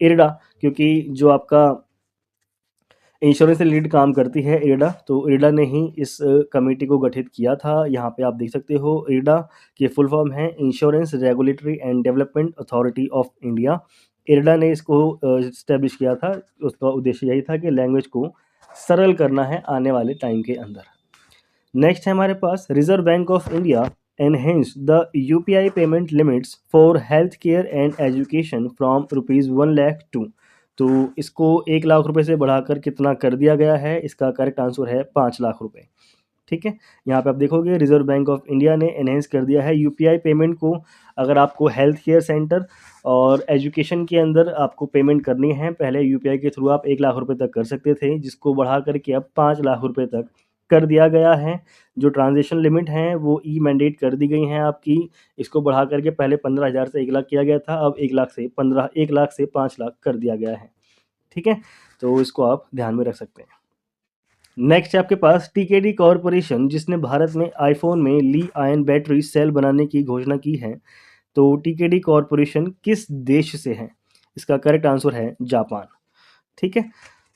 इरडा। क्योंकि जो आपका इंश्योरेंस से रिलेटेड काम करती है इरडा, तो इरडा ने ही इस कमेटी को गठित किया था। यहाँ पे आप देख सकते हो इरडा की फुल फॉर्म है insurance regulatory and development authority of India. IRDA ने इसको इस्टेब्लिश किया था। उसका उद्देश्य यही था कि लैंग्वेज को सरल करना है आने वाले टाइम के अंदर। नेक्स्ट है हमारे पास Reserve Bank of India enhance the UPI payment limits for healthcare and education from ₹1 lakh तो इसको 1 लाख रुपए से बढ़ाकर कितना कर दिया गया है, इसका करेक्ट आंसर है 5 लाख रुपए। ठीक है, यहाँ पे आप देखोगे रिजर्व बैंक ऑफ इंडिया ने एनहेंस कर दिया है यूपीआई पेमेंट को। अगर आपको हेल्थ केयर सेंटर और एजुकेशन के अंदर आपको पेमेंट करनी है, पहले यूपीआई के थ्रू आप 1 लाख रुपए तक कर सकते थे, जिसको बढ़ा करके अब 5 लाख रुपए तक कर दिया गया है। जो ट्रांजेक्शन लिमिट हैं वो ई मैंडेट कर दी गई हैं आपकी। इसको बढ़ा करके पहले 15,000 से 1 लाख किया गया था, अब 1 लाख से 5 लाख कर दिया गया है। ठीक है, तो इसको आप ध्यान में रख सकते हैं। नेक्स्ट है आपके पास टीकेडी कॉरपोरेशन, जिसने भारत में आईफोन में ली आयन बैटरी सेल बनाने की घोषणा की है। तो टीकेडी कॉरपोरेशन किस देश से है, इसका करेक्ट आंसर है जापान। ठीक है,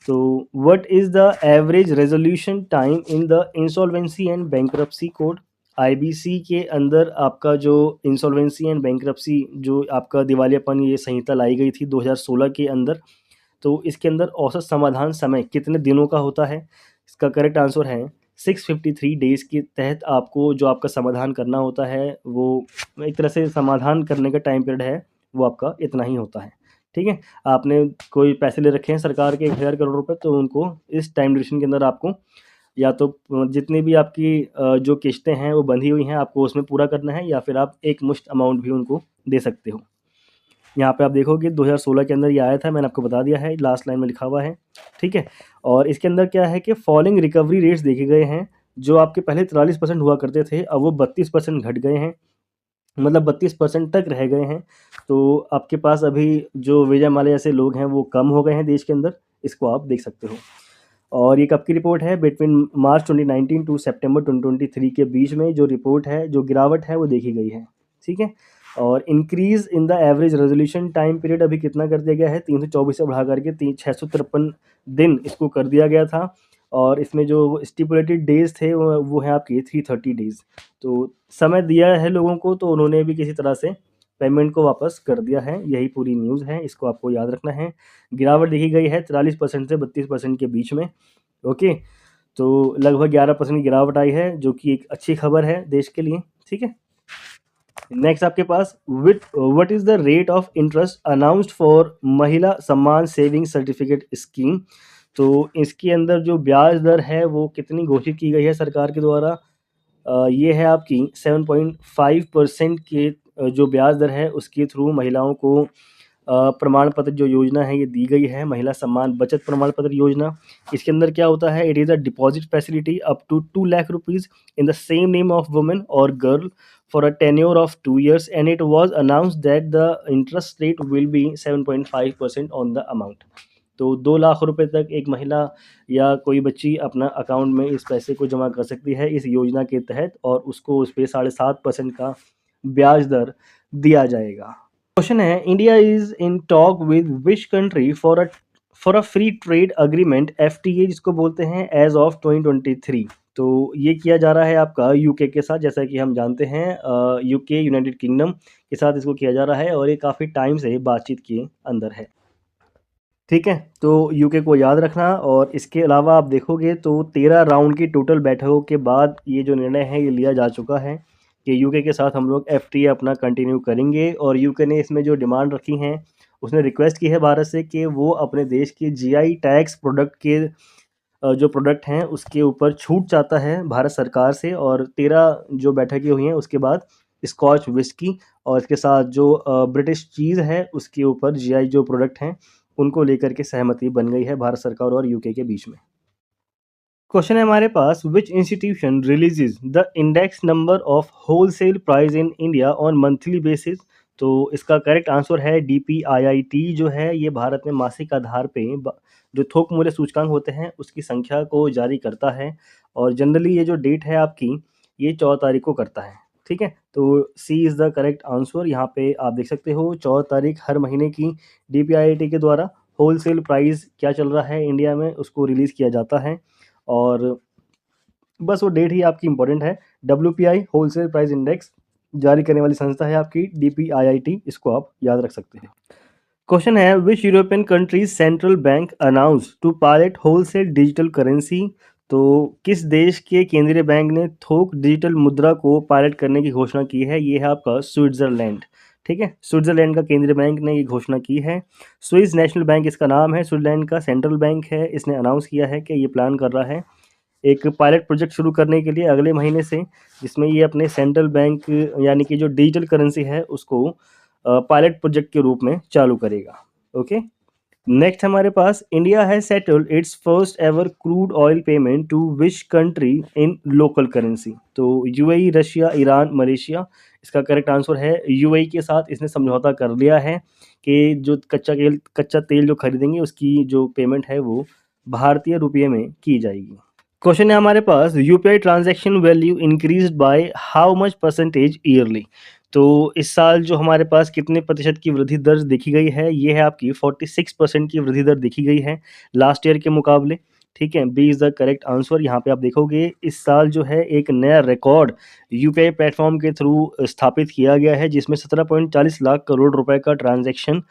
तो what is the average resolution time in the insolvency and bankruptcy code. IBC के अंदर आपका जो इंसॉल्वेंसी एंड बैंक्रप्सी जो आपका दिवालियापन ये संहिता लाई गई थी 2016 के अंदर, तो इसके अंदर औसत समाधान समय कितने दिनों का होता है, इसका करेक्ट आंसर है 653 डेज़ के तहत आपको जो आपका समाधान करना होता है वो एक तरह से समाधान करने का टाइम पीरियड है वो आपका इतना ही होता है। ठीक है, आपने कोई पैसे ले रखे हैं सरकार के 1,000 करोड़ रुपए, तो उनको इस टाइम ड्यूरेशन के अंदर आपको या तो जितनी भी आपकी जो किस्तें हैं वो बंधी हुई हैं आपको उसमें पूरा करना है, या फिर आप एक मुश्त अमाउंट भी उनको दे सकते हो। यहाँ पे आप देखोगे 2016 के अंदर ये आया था, मैंने आपको बता दिया है, लास्ट लाइन में लिखा हुआ है। ठीक है, और इसके अंदर क्या है कि फॉलिंग रिकवरी रेट्स देखे गए हैं। जो आपके पहले 43% हुआ करते थे, अब वो 32% घट गए हैं, मतलब 32% तक रह गए हैं। तो आपके पास अभी जो विजय माल्या जैसे लोग हैं वो कम हो गए हैं देश के अंदर, इसको आप देख सकते हो। और ये कब की रिपोर्ट है, बिटवीन मार्च 2019 टू सितंबर 2023 के बीच में जो रिपोर्ट है, जो गिरावट है वो देखी गई है। ठीक है, और increase in the average resolution time period अभी कितना कर दिया गया है, 324 से बढ़ा करके 653 दिन इसको कर दिया गया था। और इसमें जो स्टिपुलेटेड डेज थे वो है आपके 330 डेज। तो समय दिया है लोगों को, तो उन्होंने भी किसी तरह से पेमेंट को वापस कर दिया है, यही पूरी न्यूज़ है, इसको आपको याद रखना है। गिरावट देखी गई है 43% से 32% के बीच में। ओके, तो लगभग 11% की गिरावट आई है, जो कि एक अच्छी खबर है देश के लिए। ठीक है, नेक्स्ट आपके पास what is the rate of interest announced for Mahila Samman saving certificate scheme. तो इसके अंदर जो ब्याज दर है वो कितनी घोषित की गई है सरकार के द्वारा, ये है आपकी 7.5% के जो ब्याज दर है उसके थ्रू महिलाओं को प्रमाण पत्र जो योजना है ये दी गई है, महिला सम्मान बचत प्रमाण पत्र योजना। इसके अंदर क्या होता है, it is a deposit facility up to 2 lakh rupees in the same name of women और girl for a tenure of 2 years, and it was announced that the interest rate will be 7.5% on the amount. तो 2 लाख रुपए तक एक महिला या कोई बच्ची अपना अकाउंट में इस पैसे को जमा कर सकती है इस योजना के तहत, और उसको उस पर 7.5% का ब्याज दर दिया जाएगा। क्वेश्चन है, India is in talk with which country for a free trade agreement FTA, जिसको बोलते हैं एज ऑफ 2023। तो ये किया जा रहा है आपका यूके के साथ, जैसा कि हम जानते हैं यूके यूनाइटेड किंगडम के साथ इसको किया जा रहा है, और ये काफ़ी टाइम से बातचीत के अंदर है। ठीक है, तो यूके को याद रखना। और इसके अलावा आप देखोगे तो 13 राउंड की टोटल बैठकों के बाद ये जो निर्णय है ये लिया जा चुका है कि यूके के साथ हम लोग एफटीए अपना कंटिन्यू करेंगे। और यूके ने इसमें जो डिमांड रखी हैं, उसने रिक्वेस्ट की है भारत से कि वो अपने देश के जीआई टैक्स प्रोडक्ट के जो प्रोडक्ट हैं उसके ऊपर छूट चाहता है भारत सरकार से। और 13 जो बैठकें हुई हैं उसके बाद स्कॉच विस्की और इसके साथ जो ब्रिटिश चीज़ है उसके ऊपर जीआई जो प्रोडक्ट हैं उनको लेकर के सहमति बन गई है भारत सरकार और यूके के बीच में। क्वेश्चन है हमारे पास, which institution releases the index number of wholesale price in India on monthly basis. तो इसका करेक्ट आंसर है DPIIT जो है ये भारत में मासिक आधार पे जो थोक मूल्य सूचकांक होते हैं उसकी संख्या को जारी करता है। और जनरली ये जो डेट है आपकी ये 14 तारीख को करता है। ठीक है, तो सी इज़ द करेक्ट आंसर। यहाँ पे आप देख सकते हो 14 तारीख हर महीने की DPIIT के द्वारा होलसेल प्राइस क्या चल रहा है इंडिया में उसको रिलीज़ किया जाता है। और बस वो डेट ही आपकी इंपॉर्टेंट है। WPI होलसेल प्राइस इंडेक्स जारी करने वाली संस्था है आपकी DPIIT, इसको आप याद रख सकते हैं। क्वेश्चन है, which European country's central bank announce to pilot wholesale digital currency. तो किस देश के केंद्रीय बैंक ने थोक डिजिटल मुद्रा को पायलट करने की घोषणा की है? ये है आपका स्विट्जरलैंड। ठीक है, स्विट्जरलैंड का केंद्रीय बैंक ने ये घोषणा की है। स्विस नेशनल बैंक इसका नाम है, स्विट्जरलैंड का सेंट्रल बैंक है। इसने अनाउंस किया है कि ये प्लान कर रहा है एक पायलट प्रोजेक्ट शुरू करने के लिए अगले महीने से, जिसमें ये अपने सेंट्रल बैंक यानी कि जो डिजिटल करेंसी है उसको पायलट प्रोजेक्ट के रूप में चालू करेगा। ओके, नेक्स्ट हमारे पास, India has settled its first ever crude oil payment to which country in local currency. तो UAE, रशिया, ईरान, मलेशिया। इसका करेक्ट आंसर है UAE के साथ इसने समझौता कर लिया है कि जो कच्चा तेल जो खरीदेंगे उसकी जो पेमेंट है वो भारतीय रुपये में की जाएगी। क्वेश्चन है हमारे पास, UPI transaction value increased by how much percentage yearly. तो इस साल जो हमारे पास कितने प्रतिशत की वृद्धि दर देखी गई है? ये है आपकी 46% की वृद्धि दर देखी गई है लास्ट ईयर के मुकाबले। ठीक है, B is the correct answer. यहाँ पे आप देखोगे इस साल जो है एक नया रिकॉर्ड UPI प्लेटफॉर्म के थ्रू स्थापित किया गया है जिसमें 17.40 लाख करोड़ रुपए का ट्रांजैक्शन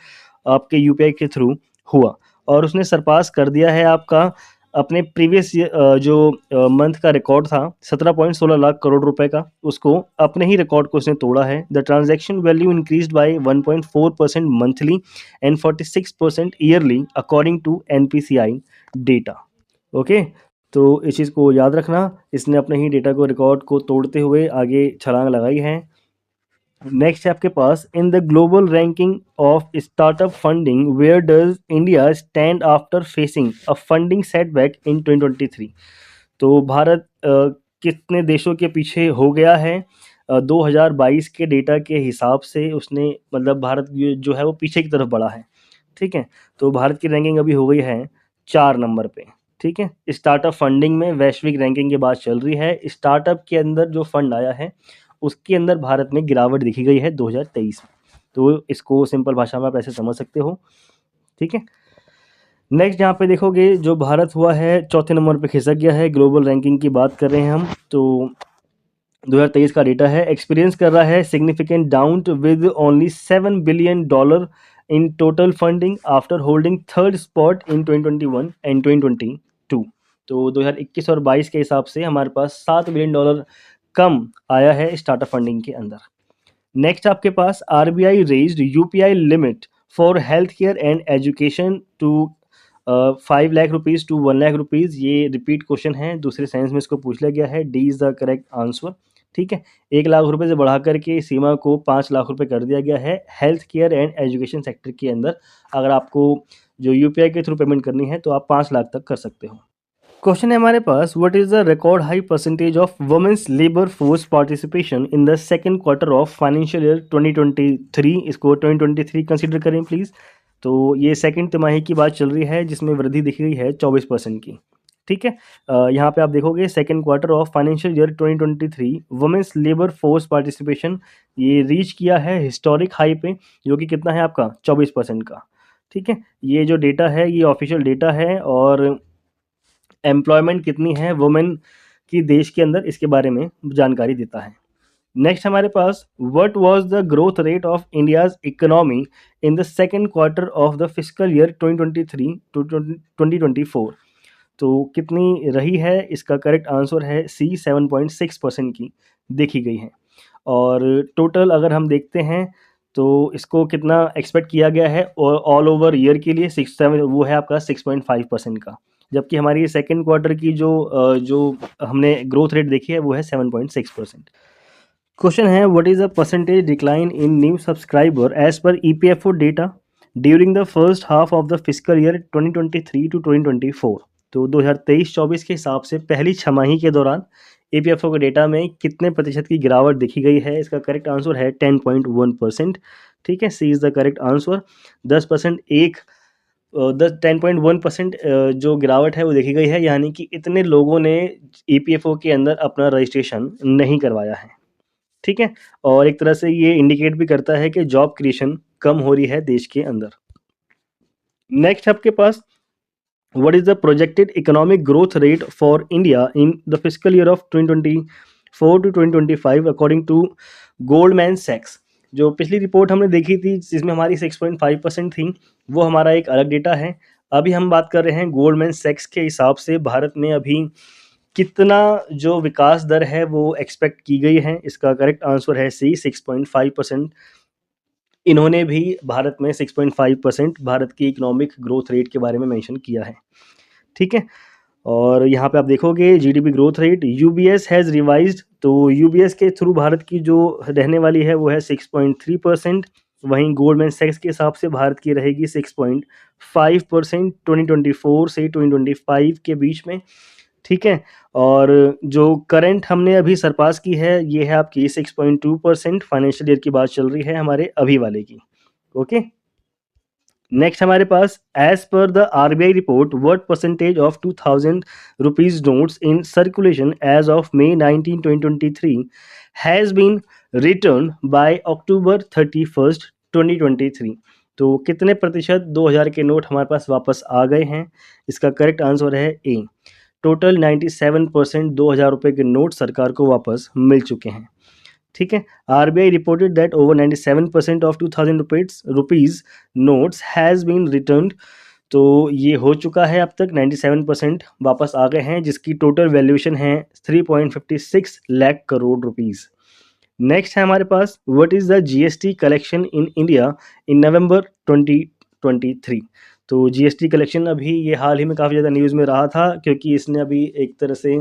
आपके UPI के थ्रू हुआ। और उसने सरपास कर दिया है आपका अपने प्रीवियस जो मंथ का रिकॉर्ड था 17.16 लाख करोड़ रुपए का, उसको अपने ही रिकॉर्ड को उसने तोड़ा है। The transaction value increased by 1.4% monthly and 46% yearly according to NPCI data. Okay, तो इस चीज़ को याद रखना, इसने अपने ही डेटा को रिकॉर्ड को तोड़ते हुए आगे छलांग लगाई है। नेक्स्ट है आपके पास, in the global ranking of startup funding where does India stand after facing a funding setback in 2023। तो भारत कितने देशों के पीछे हो गया है? 2022 के डेटा के हिसाब से उसने मतलब भारत जो है वो पीछे की तरफ बढ़ा है। ठीक है, तो भारत की रैंकिंग अभी हो गई है 4 नंबर पे। ठीक है, स्टार्टअप फंडिंग में वैश्विक रैंकिंग की बात चल रही है। स्टार्टअप के अंदर जो फंड आया है उसके अंदर भारत में गिरावट दिखी गई है 2023 में। तो इसको सिंपल भाषा में आप ऐसे समझ सकते हो। ठीक है, नेक्स्ट यहाँ पे देखोगे जो भारत हुआ है चौथे नंबर पे खिसक गया है। ग्लोबल रैंकिंग की बात कर रहे हैं हम, तो 2023 का डेटा है, एक्सपीरियंस कर रहा है significant down with only $7 billion in total funding after holding third spot in 2021 and 2022। तो 2021 और 22 के हिसाब से हमारे पास $7 बिलियन कम आया है स्टार्टअप फंडिंग के अंदर। नेक्स्ट आपके पास, RBI raised UPI limit for health care and education to 5 lakh rupees to 1 lakh rupees. ये रिपीट क्वेश्चन है, दूसरे साइंस में इसको पूछ लिया गया है। D is the correct answer. ठीक है, 1 लाख रुपए से बढ़ा करके सीमा को 5 लाख रुपए कर दिया गया है health care and education sector के अंदर। अगर आपको जो UPI के थ्रू पेमेंट करनी है तो आप 5 लाख तक कर सकते हो। क्वेश्चन है हमारे पास, what is the record high percentage of women's labour force participation in the second quarter of financial year 2023। इसको 2023 कंसीडर करें प्लीज। तो ये सेकंड तिमाही की बात चल रही है जिसमें वृद्धि दिखी गई है 24% की। ठीक है, यहाँ पे आप देखोगे second quarter of financial year 2023 women's labour force participation ये रीच किया है हिस्टोरिक हाई पे, जो कि कितना है आपका 24% का। ठीक है, ये जो डेटा है ये ऑफिशियल डेटा है और एम्प्लॉयमेंट कितनी है वुमेन की देश के अंदर इसके बारे में जानकारी देता है। नेक्स्ट हमारे पास, what was the growth rate of India's economy in the second quarter of the fiscal year 2023 to 2024। तो कितनी रही है? इसका करेक्ट आंसर है सी 7.6% की देखी गई है। और टोटल अगर हम देखते हैं तो इसको कितना एक्सपेक्ट किया गया है और ऑल ओवर ईयर के लिए 6-7 वो है आपका 6.5% का। जबकि हमारी सेकंड क्वार्टर की जो हमने ग्रोथ रेट देखी है वो है 7.6%। क्वेश्चन है, what is the percentage decline in new subscriber as per EPFO data during the first half of the fiscal year 2023 to 2024। तो 2023-24 के हिसाब से पहली छमाही के दौरान ईपीएफओ के डेटा में कितने प्रतिशत की गिरावट देखी गई है? इसका करेक्ट आंसर है 10.1%। ठीक है, सी इज़ द करेक्ट आंसर। 10% 10.1% जो गिरावट है वो देखी गई है, यानी कि इतने लोगों ने ईपीएफओ के अंदर अपना रजिस्ट्रेशन नहीं करवाया है। ठीक है, और एक तरह से ये इंडिकेट भी करता है कि जॉब क्रिएशन कम हो रही है देश के अंदर। नेक्स्ट आपके पास, what is the projected economic growth rate for India in the fiscal year of 2024 to 2025 according to Goldman Sachs? जो पिछली रिपोर्ट हमने देखी थी जिसमें हमारी 6.5% थी, वो हमारा एक अलग डेटा है। अभी हम बात कर रहे हैं गोल्डमैन सैक्स के हिसाब से भारत में अभी कितना जो विकास दर है वो एक्सपेक्ट की गई है। इसका करेक्ट आंसर है सी, 6.5%। इन्होंने भी भारत में 6.5% भारत की इकोनॉमिक ग्रोथ रेट के बारे में मेंशन किया है। ठीक है, और यहाँ पे आप देखोगे GDP growth rate UBS has revised, तो यूबीएस के थ्रू भारत की जो रहने वाली है वो है 6.3%। वहीं गोल्डमैन सैक्स के हिसाब से भारत की रहेगी 6.5% 2024 से 2025 के बीच में। ठीक है, और जो करंट हमने अभी सरपास की है ये है आपकी 6.2%। फाइनेंशियल ईयर की बात चल रही है हमारे अभी वाले की। ओके, नेक्स्ट हमारे पास, as per the RBI report what percentage of 2000 rupees notes in circulation as of May 19 2023 has been return by October 31st 2023? तो कितने प्रतिशत 2000 के नोट हमारे पास वापस आ गए हैं? इसका करेक्ट आंसर है ए, टोटल 97% 2000 रुपये के नोट सरकार को वापस मिल चुके हैं। ठीक है, RBI reported that over 97% of 2000 rupees notes has been returned. तो ये हो चुका है, अब तक 97% वापस आ गए हैं, जिसकी टोटल वैल्यूएशन है 3.56 लाख करोड़ रुपीस। नेक्स्ट है हमारे पास, what is the GST collection in India in November 2023? तो जीएसटी कलेक्शन अभी ये हाल ही में काफ़ी ज़्यादा न्यूज़ में रहा था, क्योंकि इसने अभी एक तरह से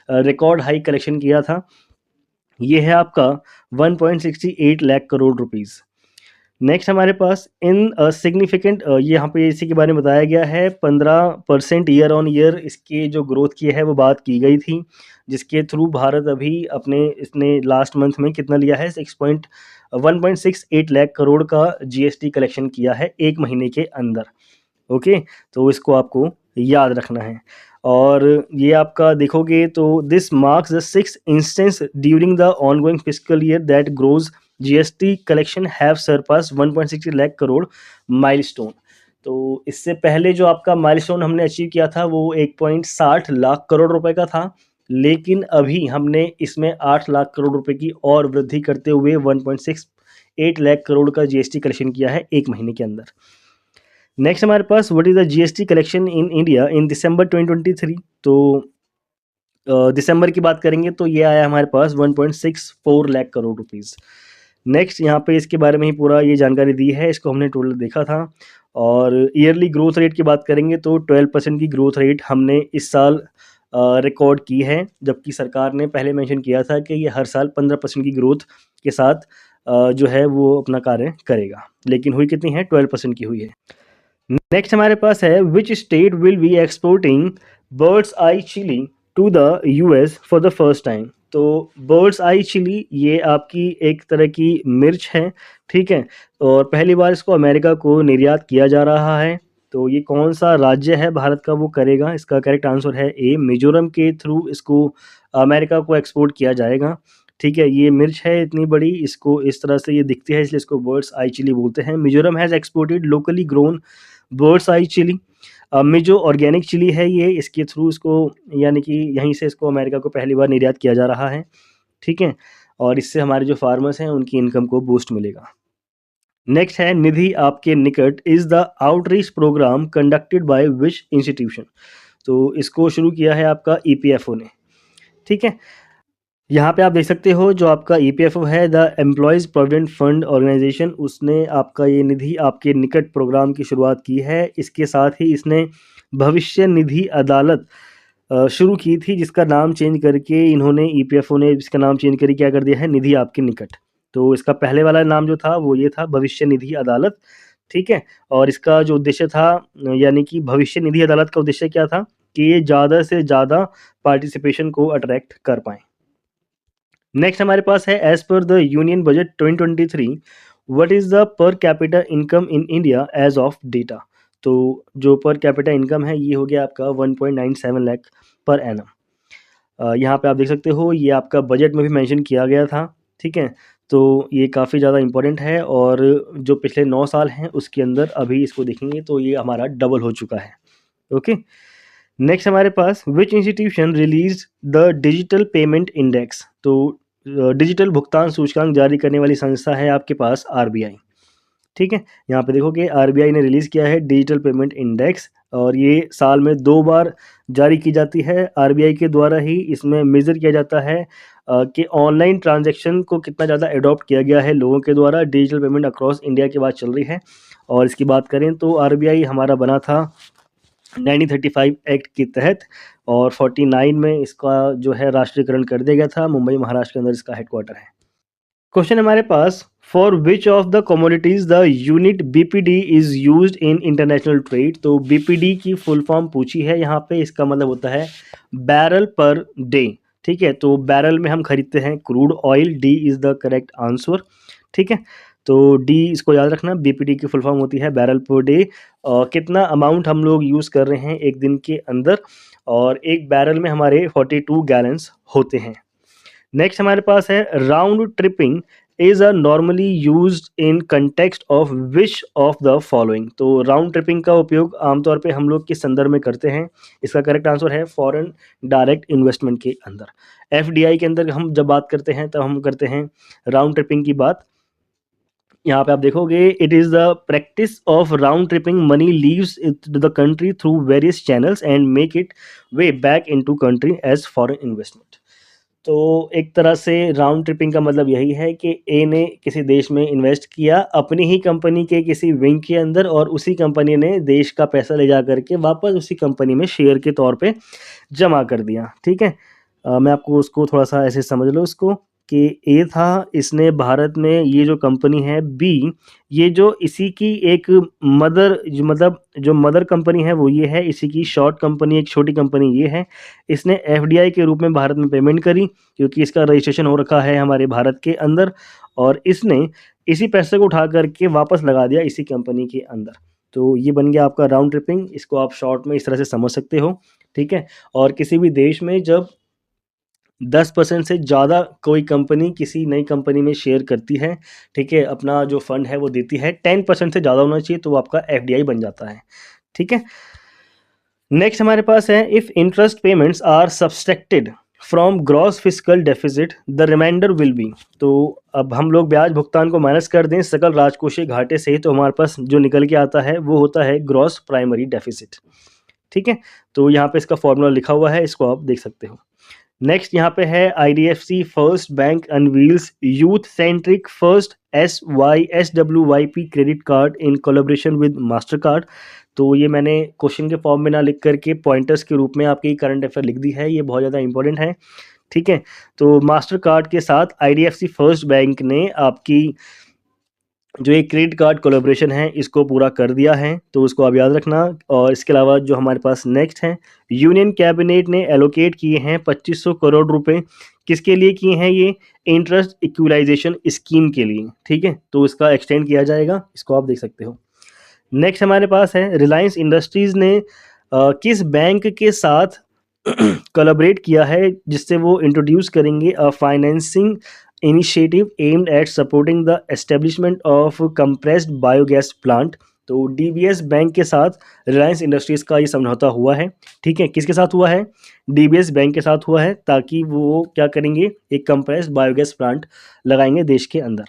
रिकॉर्ड हाई कलेक्शन किया था। ये है आपका 1.68 लाख करोड़ रुपीस। नेक्स्ट हमारे पास, इन सिग्निफिकेंट, यहाँ पे इसी के बारे में बताया गया है, 15% ईयर ऑन ईयर इसकी जो ग्रोथ की है वो बात की गई थी, जिसके थ्रू भारत अभी अपने इसने लास्ट मंथ में कितना लिया है, 1.68 लाख करोड़ का जीएसटी कलेक्शन किया है एक महीने के अंदर। ओके, तो इसको आपको याद रखना है। और ये आपका देखोगे तो this marks the 6th instance during the ongoing fiscal year that grows GST collection have surpass 1.60 lakh crore milestone. तो इससे पहले जो आपका माइलस्टोन हमने अचीव किया था वो 1.60 लाख करोड़ रुपए का था, लेकिन अभी हमने इसमें 8 लाख करोड़ रुपए की और वृद्धि करते हुए 1.68 लाख करोड़ का जीएसटी कलेक्शन किया है एक महीने के अंदर। नेक्स्ट हमारे पास, what is the GST collection in India in December 2023? तो दिसंबर की बात करेंगे तो ये आया हमारे पास 1.64 लाख करोड़ रुपीस। नेक्स्ट यहाँ पे इसके बारे में ही पूरा ये जानकारी दी है, इसको हमने टोटल देखा था। और ईयरली ग्रोथ रेट की बात करेंगे तो 12% की ग्रोथ रेट हमने इस साल रिकॉर्ड की है, जबकि सरकार ने पहले मेंशन किया था कि ये हर साल 15% की ग्रोथ के साथ जो है वो अपना कार्य करेगा, लेकिन हुई कितनी है, 12% की हुई है। नेक्स्ट हमारे पास है, which state will be exporting birds eye chilli to the US for the first time? तो बर्ड्स आई चिली ये आपकी एक तरह की मिर्च है, ठीक है, और पहली बार इसको अमेरिका को निर्यात किया जा रहा है। तो ये कौन सा राज्य है भारत का वो करेगा? इसका करेक्ट आंसर है ए, मिजोरम के थ्रू इसको अमेरिका को एक्सपोर्ट किया जाएगा। ठीक है, ये मिर्च है इतनी बड़ी, इसको इस तरह से ये दिखती है, इसलिए इसको बर्ड्स आई चिली बोलते हैं। Mizoram has exported locally grown birds eye chilli, Mizo organic chilli है ये, इसके थ्रू इसको यानी कि यहीं से इसको अमेरिका को पहली बार निर्यात किया जा रहा है। ठीक है, और इससे हमारे जो फार्मर्स हैं उनकी इनकम को बूस्ट मिलेगा। नेक्स्ट है, Nidhi Aapke Nikat is the outreach programme conducted by which institution? तो इसको शुरू किया है आपका ईपीएफओ ने। ठीक है, यहाँ पे आप देख सकते हो जो आपका ईपीएफओ है, the Employees Provident Fund Organisation, उसने आपका ये निधि आपके निकट प्रोग्राम की शुरुआत की है। इसके साथ ही इसने भविष्य निधि अदालत शुरू की थी, जिसका नाम चेंज करके इन्होंने ईपीएफओ ने इसका नाम चेंज करके क्या कर दिया है, निधि आपके निकट। तो इसका पहले वाला नाम जो था वो ये था, भविष्य निधि अदालत। ठीक है, और इसका जो उद्देश्य था, यानी कि भविष्य निधि अदालत का उद्देश्य क्या था कि ये ज़्यादा से ज़्यादा पार्टिसिपेशन को अट्रैक्ट कर पाएँ। नेक्स्ट हमारे पास है as per the Union Budget 2023 what is the per capita income in India as of data. तो जो पर कैपिटा इनकम है ये हो गया आपका 1.97 लाख पर एनम। यहाँ पे आप देख सकते हो ये आपका बजट में भी मेंशन किया गया था, ठीक है। तो ये काफ़ी ज़्यादा इम्पोर्टेंट है और जो पिछले 9 साल हैं उसके अंदर अभी इसको देखेंगे तो ये हमारा डबल हो चुका है। ओके। नेक्स्ट हमारे पास which institution release the digital payment index. तो डिजिटल भुगतान सूचकांक जारी करने वाली संस्था है आपके पास आरबीआई, ठीक है। यहाँ पे देखोगे आरबीआई ने रिलीज़ किया है डिजिटल पेमेंट इंडेक्स और ये साल में 2 बार जारी की जाती है आरबीआई के द्वारा ही। इसमें मेज़र किया जाता है कि ऑनलाइन ट्रांजैक्शन को कितना ज़्यादा एडॉप्ट किया गया है लोगों के द्वारा। डिजिटल पेमेंट अक्रॉस इंडिया की बात चल रही है और इसकी बात करें तो आरबीआई हमारा बना था 1935 एक्ट के तहत और 49 में इसका जो है राष्ट्रीयकरण कर दिया गया था। मुंबई महाराष्ट्र के अंदर इसका हेडक्वार्टर है। क्वेश्चन हमारे पास for which of the commodities the unit BPD is used in international trade. तो बीपीडी की फुल फॉर्म पूछी है यहाँ पे, इसका मतलब होता है बैरल पर डे, ठीक है। तो बैरल में हम खरीदते हैं crude oil, D is the correct answer, ठीक है। तो डी इसको याद रखना, बीपीडी की फुल फॉर्म होती है बैरल पर डे। कितना अमाउंट हम लोग यूज़ कर रहे हैं एक दिन के अंदर, और एक बैरल में हमारे 42 गैलन्स होते हैं। नेक्स्ट हमारे पास है round tripping is a normally used in context of which of the following. तो राउंड ट्रिपिंग का उपयोग आमतौर पे हम लोग किस संदर्भ में करते हैं, इसका करेक्ट आंसर है फॉरेन डायरेक्ट इन्वेस्टमेंट के अंदर। एफडीआई के अंदर हम जब बात करते हैं तब हम करते हैं राउंड ट्रिपिंग की बात। यहाँ पे आप देखोगे it is the practice of round tripping money leaves the country through various channels and make it way back into country as foreign investment. तो एक तरह से राउंड ट्रिपिंग का मतलब यही है कि ए ने किसी देश में इन्वेस्ट किया अपनी ही कंपनी के किसी विंग के अंदर और उसी कंपनी ने देश का पैसा ले जा करके वापस उसी कंपनी में शेयर के तौर पे जमा कर दिया, ठीक है। मैं आपको उसको थोड़ा सा ऐसे समझ लो इसको कि ए था, इसने भारत में ये जो कंपनी है बी, ये जो इसी की एक मदर मतलब जो मदर कंपनी है वो ये है, इसी की शॉर्ट कंपनी एक छोटी कंपनी ये है। इसने एफडीआई के रूप में भारत में पेमेंट करी क्योंकि इसका रजिस्ट्रेशन हो रखा है हमारे भारत के अंदर, और इसने इसी पैसे को उठा करके वापस लगा दिया इसी कंपनी के अंदर। तो ये बन गया आपका राउंड ट्रिपिंग, इसको आप शॉर्ट में इस तरह से समझ सकते हो, ठीक है। और किसी भी देश में जब 10% से ज़्यादा कोई कंपनी किसी नई कंपनी में शेयर करती है, ठीक है, अपना जो फंड है वो देती है, 10% से ज़्यादा होना चाहिए तो वो आपका एफडीआई बन जाता है, ठीक है। नेक्स्ट हमारे पास है if interest payments are subtracted from gross fiscal deficit the reminder will be. तो अब हम लोग ब्याज भुगतान को माइनस कर दें सकल राजकोषीय घाटे से, तो हमारे पास जो निकल के आता है वो होता है ग्रॉस प्राइमरी डेफिसिट, ठीक है। तो यहाँ पे इसका फॉर्मूला लिखा हुआ है, इसको आप देख सकते हो। नेक्स्ट यहाँ पे है IDFC first bank unveils youth centric first SWYP credit card in collaboration with master card. तो ये मैंने क्वेश्चन के फॉर्म में ना लिख करके पॉइंटर्स के रूप में आपकी करंट अफेयर लिख दी है, ये बहुत ज़्यादा इंपॉर्टेंट है, ठीक है। तो मास्टर कार्ड के साथ आईडीएफसी फर्स्ट बैंक ने आपकी जो ये क्रेडिट कार्ड कोलैबोरेशन है इसको पूरा कर दिया है, तो उसको आप याद रखना। और इसके अलावा जो हमारे पास नेक्स्ट है, यूनियन कैबिनेट ने एलोकेट किए हैं 2500 करोड़ रुपए, किसके लिए किए हैं ये, इंटरेस्ट इक्वलाइजेशन स्कीम के लिए, ठीक है। तो इसका एक्सटेंड किया जाएगा, इसको आप देख सकते हो। नेक्स्ट हमारे पास है रिलायंस इंडस्ट्रीज ने किस बैंक के साथ कोलैबोरेट किया है जिससे वो इंट्रोड्यूस करेंगे a financing initiative aimed at supporting the establishment of compressed biogas plant. तो डीबीएस बैंक के साथ रिलायंस इंडस्ट्रीज़ का ये समझौता हुआ है, ठीक है। किसके साथ हुआ है, डीबीएस बैंक के साथ हुआ है, ताकि वो क्या करेंगे, एक कंप्रेस्ड बायोगैस प्लांट लगाएंगे देश के अंदर।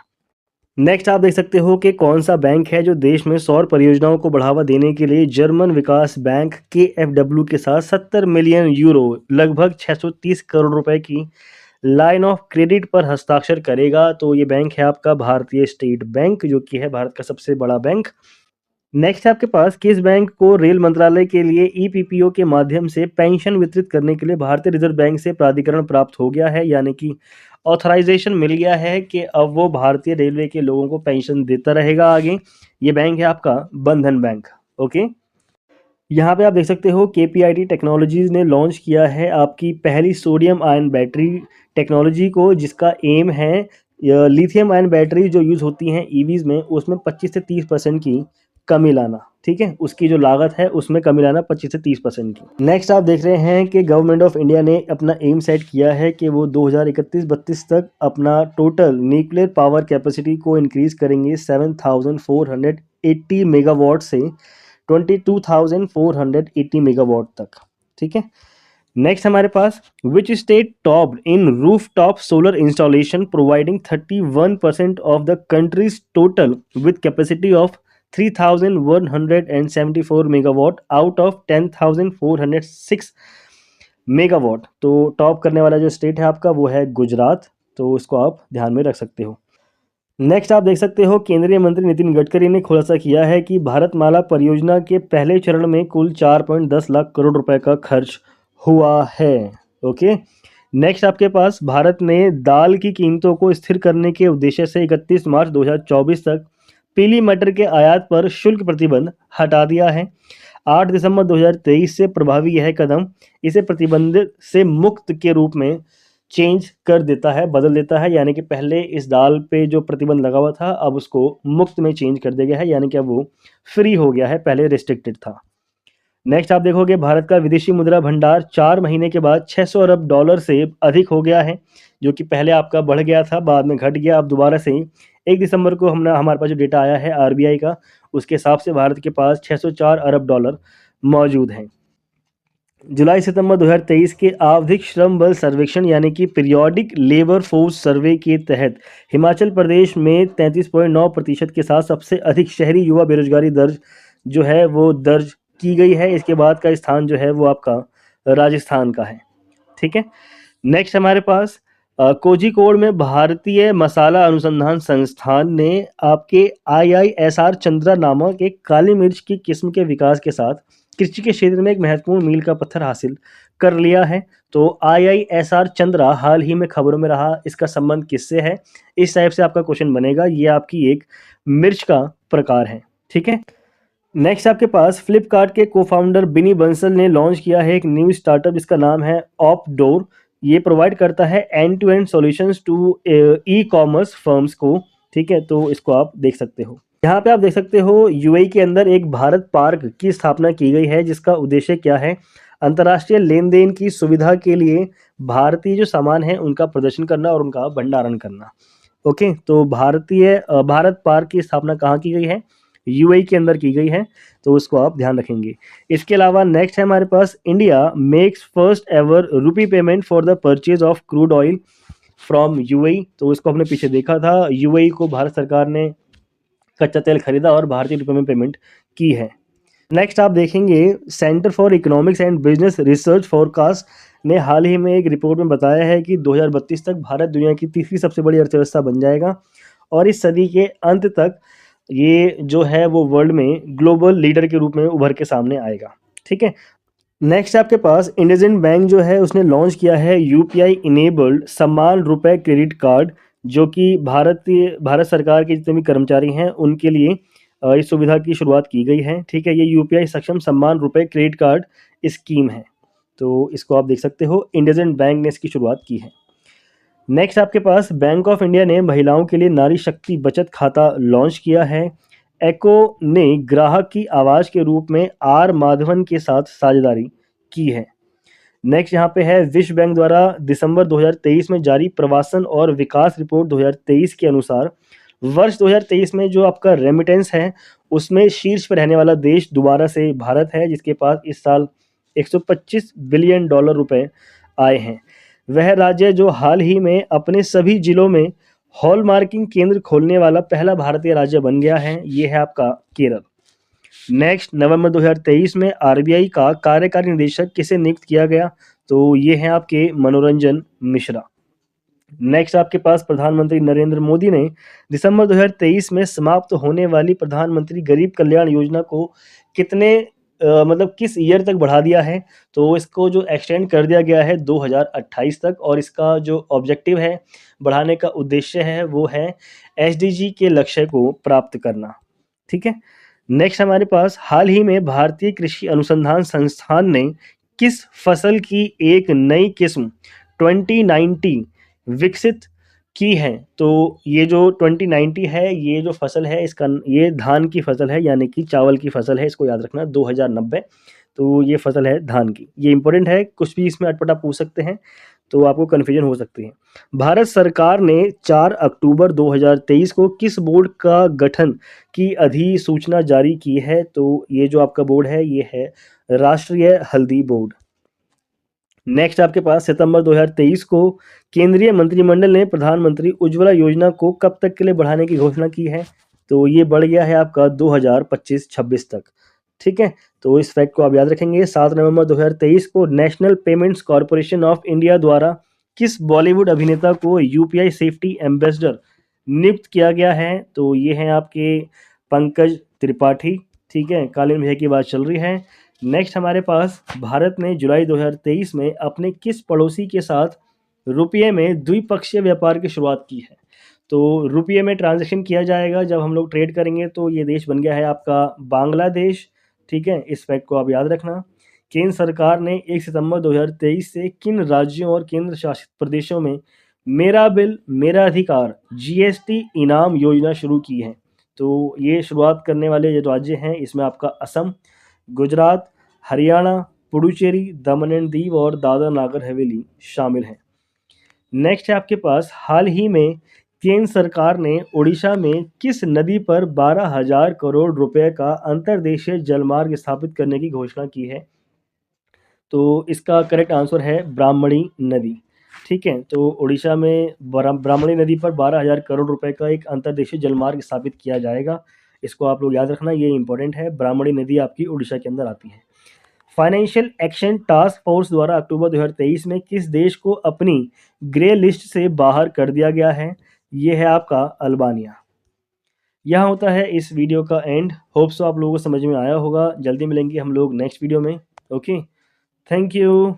नेक्स्ट आप देख सकते हो कि कौन सा बैंक है जो देश में सौर परियोजनाओं को बढ़ावा देने के लिए जर्मन विकास बैंक KfW के साथ 70 मिलियन यूरो लगभग 630 करोड़ रुपए की लाइन ऑफ क्रेडिट पर हस्ताक्षर करेगा। तो ये बैंक है आपका भारतीय स्टेट बैंक, जो कि है भारत का सबसे बड़ा बैंक। नेक्स्ट है आपके पास किस बैंक को रेल मंत्रालय के लिए ईपीपीओ के माध्यम से पेंशन वितरित करने के लिए भारतीय रिजर्व बैंक से प्राधिकरण प्राप्त हो गया है, यानी कि ऑथराइजेशन मिल गया है कि अब वो भारतीय रेलवे के लोगों को पेंशन देता रहेगा आगे। ये बैंक है आपका बंधन बैंक, ओके। यहाँ पे आप देख सकते हो KPIT टेक्नोलॉजीज ने लॉन्च किया है आपकी पहली सोडियम आयन बैटरी टेक्नोलॉजी को, जिसका एम है लिथियम आयन बैटरी जो यूज़ होती हैं ईवीज में, उसमें 25 से 30% की कमी लाना। ठीक है, उसकी जो लागत है उसमें कमी लाना 25 से 30% की। नेक्स्ट आप देख रहे हैं कि गवर्नमेंट ऑफ इंडिया ने अपना एम सेट किया है कि वो 2031-32 तक अपना टोटल न्यूक्लियर पावर कैपेसिटी को इंक्रीज करेंगे 7480 मेगावाट से 22,480 मेगावाट तक। ठीक है, नेक्स्ट हमारे पास which state topped in rooftop solar installation providing 31% of the country's total with capacity of 3,174 megawatt out of 10,406 megawatt. तो टॉप करने वाला जो स्टेट है आपका वो है गुजरात, तो उसको आप ध्यान में रख सकते हो। नेक्स्ट आप देख सकते हो केंद्रीय मंत्री नितिन गडकरी ने खुलासा किया है कि भारतमाला परियोजना के पहले चरण में कुल 4.10 लाख करोड़ रुपए का खर्च हुआ है। ओके, नेक्स्ट आपके पास भारत ने दाल की कीमतों को स्थिर करने के उद्देश्य से 31 मार्च 2024 तक पीली मटर के आयात पर शुल्क प्रतिबंध हटा दिया है। 8 दिसंबर 2023 से प्रभावी यह कदम इसे प्रतिबंध से मुक्त के रूप में चेंज कर देता है, बदल देता है। यानी कि पहले इस दाल पे जो प्रतिबंध लगा हुआ था अब उसको मुक्त में चेंज कर दिया गया है, यानी कि अब वो फ्री हो गया है, पहले रिस्ट्रिक्टेड था। नेक्स्ट आप देखोगे भारत का विदेशी मुद्रा भंडार 4 महीने के बाद 600 अरब डॉलर से अधिक हो गया है, जो कि पहले आपका बढ़ गया था, बाद में घट गया। अब दोबारा से 1 दिसंबर को हमारे पास जो डेटा आया है RBI का, उसके हिसाब से भारत के पास 604 अरब डॉलर मौजूद हैं। जुलाई सितंबर 2023 के आवधिक श्रम बल सर्वेक्षण यानी कि पीरियोडिक लेबर फोर्स सर्वे के तहत हिमाचल प्रदेश में 33.9% के साथ सबसे अधिक शहरी युवा बेरोजगारी दर्ज जो है वो दर्ज की गई है। इसके बाद का स्थान जो है वो आपका राजस्थान का है। ठीक है, नेक्स्ट हमारे पास कोझिकोड में भारतीय मसाला अनुसंधान संस्थान ने आपके IISR चंद्रा नामक एक काली मिर्च की किस्म के विकास के साथ कृषि के क्षेत्र में एक महत्वपूर्ण मील का पत्थर हासिल कर लिया है। तो IISR चंद्रा हाल ही में खबरों में रहा, इसका संबंध किससे है, इस टाइप से आपका क्वेश्चन बनेगा। ये आपकी एक मिर्च का प्रकार है। ठीक है, नेक्स्ट आपके पास फ्लिपकार्ट के को-फाउंडर बिनी बंसल ने लॉन्च किया है एक न्यू स्टार्टअप जिसका नाम है ऑपडोर। ये प्रोवाइड करता है end to end solutions to e-commerce firms को। ठीक है, तो इसको आप देख सकते हो। यहाँ पे आप देख सकते हो UAE के अंदर एक भारत पार्क की स्थापना की गई है, जिसका उद्देश्य क्या है, अंतर्राष्ट्रीय लेन देन की सुविधा के लिए भारतीय जो सामान है उनका प्रदर्शन करना और उनका भंडारण करना। ओके, तो भारत पार्क की स्थापना कहाँ की गई है, UAE के अंदर की गई है, तो उसको आप ध्यान रखेंगे। इसके अलावा नेक्स्ट है हमारे पास India makes first ever rupee payment for the purchase of crude oil from UAE। तो इसको हमने पीछे देखा था, UAE को भारत सरकार ने कच्चा तेल खरीदा और भारतीय रुपये में पेमेंट की है। नेक्स्ट आप देखेंगे centre for economics and business research forecast ने हाल ही में एक रिपोर्ट में बताया है कि 2032 तक भारत दुनिया की तीसरी सबसे बड़ी अर्थव्यवस्था बन जाएगा और इस सदी के अंत तक ये जो है वो वर्ल्ड में ग्लोबल लीडर के रूप में उभर के सामने आएगा। ठीक है, नेक्स्ट आपके पास इंडसइंड बैंक जो है उसने लॉन्च किया है UPI इनेबल्ड सम्मान रुपए क्रेडिट कार्ड, जो कि भारत सरकार के जितने भी कर्मचारी हैं उनके लिए इस सुविधा की शुरुआत की गई है। ठीक है, ये UPI सक्षम सम्मान रुपए क्रेडिट कार्ड स्कीम है, तो इसको आप देख सकते हो, इंडसइंड बैंक ने इसकी शुरुआत की है। नेक्स्ट आपके पास बैंक ऑफ इंडिया ने महिलाओं के लिए नारी शक्ति बचत खाता लॉन्च किया है। एको ने ग्राहक की आवाज़ के रूप में R माधवन के साथ साझेदारी की है। नेक्स्ट यहाँ पे है विश्व बैंक द्वारा दिसंबर 2023 में जारी प्रवासन और विकास रिपोर्ट 2023 के अनुसार वर्ष 2023 में जो आपका रेमिटेंस है उसमें शीर्ष पर रहने वाला देश दोबारा से भारत है, जिसके पास इस साल 125 बिलियन डॉलर रुपए आए हैं। वह राज्य जो हाल ही में अपने सभी जिलों में हॉलमार्किंग केंद्र खोलने वाला पहला भारतीय राज्य बन गया है, ये है आपका केरल। नेक्स्ट नवंबर 2023 में RBI का कार्यकारी निदेशक किसे नियुक्त किया गया, तो ये हैं आपके मनोरंजन मिश्रा। नेक्स्ट आपके पास प्रधानमंत्री नरेंद्र मोदी ने दिसंबर 2023 में समाप्त होने वाली प्रधानमंत्री गरीब कल्याण योजना को कितने मतलब किस ईयर तक बढ़ा दिया है, तो इसको जो एक्सटेंड कर दिया गया है 2028 तक, और इसका जो ऑब्जेक्टिव है, बढ़ाने का उद्देश्य है वो है SDG के लक्ष्य को प्राप्त करना। ठीक है, नेक्स्ट हमारे पास हाल ही में भारतीय कृषि अनुसंधान संस्थान ने किस फसल की एक नई किस्म 2090 विकसित की है। तो ये जो 2090 है, ये जो फसल है इसका, ये धान की फसल है, यानी कि चावल की फसल है, इसको याद रखना 2090। तो ये फसल है धान की, ये इंपॉर्टेंट है, कुछ भी इसमें अटपटा पूछ सकते हैं तो आपको कन्फ्यूजन हो सकती है। भारत सरकार ने 4 अक्टूबर 2023 को किस बोर्ड का गठन की अधिसूचना जारी की है। तो ये जो आपका बोर्ड है ये है राष्ट्रीय हल्दी बोर्ड। नेक्स्ट आपके पास सितंबर 2023 को केंद्रीय मंत्रिमंडल ने प्रधानमंत्री उज्ज्वला योजना को कब तक के लिए बढ़ाने की घोषणा की है। तो ये बढ़ गया है आपका 2025-26 तक। ठीक है, तो इस फैक्ट को आप याद रखेंगे। 7 नवंबर 2023 को national payments corporation of India द्वारा किस बॉलीवुड अभिनेता को यूपीआई सेफ्टी एम्बेसडर नियुक्त किया गया है। तो ये हैं आपके पंकज त्रिपाठी। ठीक है, कालीन भैया की बात चल रही है। नेक्स्ट हमारे पास भारत ने जुलाई 2023 में अपने किस पड़ोसी के साथ रुपये में द्विपक्षीय व्यापार की शुरुआत की है। तो रुपये में ट्रांजैक्शन किया जाएगा जब हम लोग ट्रेड करेंगे, तो ये देश बन गया है आपका बांग्लादेश। ठीक है, इस फैक्ट को आप याद रखना। केंद्र सरकार ने 1 सितंबर 2023 से किन राज्यों और केंद्र शासित प्रदेशों में मेरा बिल मेरा अधिकार जीएसटी इनाम योजना शुरू की है। तो ये शुरुआत करने वाले जो राज्य हैं इसमें आपका असम, गुजरात, हरियाणा, पुडुचेरी, दमन एंड दीव और दादरा नागर हवेली शामिल हैं। नेक्स्ट है आपके पास हाल ही में केंद्र सरकार ने उड़ीसा में किस नदी पर 12,000 करोड़ रुपए का अंतर्देशीय जलमार्ग स्थापित करने की घोषणा की है। तो इसका करेक्ट आंसर है ब्राह्मणी नदी। ठीक है, तो उड़ीसा में ब्राह्मणी नदी पर 12,000 करोड़ रुपए का एक अंतर्देशीय जलमार्ग स्थापित किया जाएगा। इसको आप लोग याद रखना, ये इंपॉर्टेंट है। ब्राह्मणी नदी आपकी उड़ीसा के अंदर आती है। फाइनेंशियल एक्शन टास्क फोर्स द्वारा अक्टूबर 2023 में किस देश को अपनी ग्रे लिस्ट से बाहर कर दिया गया है। ये है आपका अल्बानिया। यह होता है इस वीडियो का एंड। होप सो आप लोगों को समझ में आया होगा। जल्दी मिलेंगे हम लोग नेक्स्ट वीडियो में। Okay, thank you.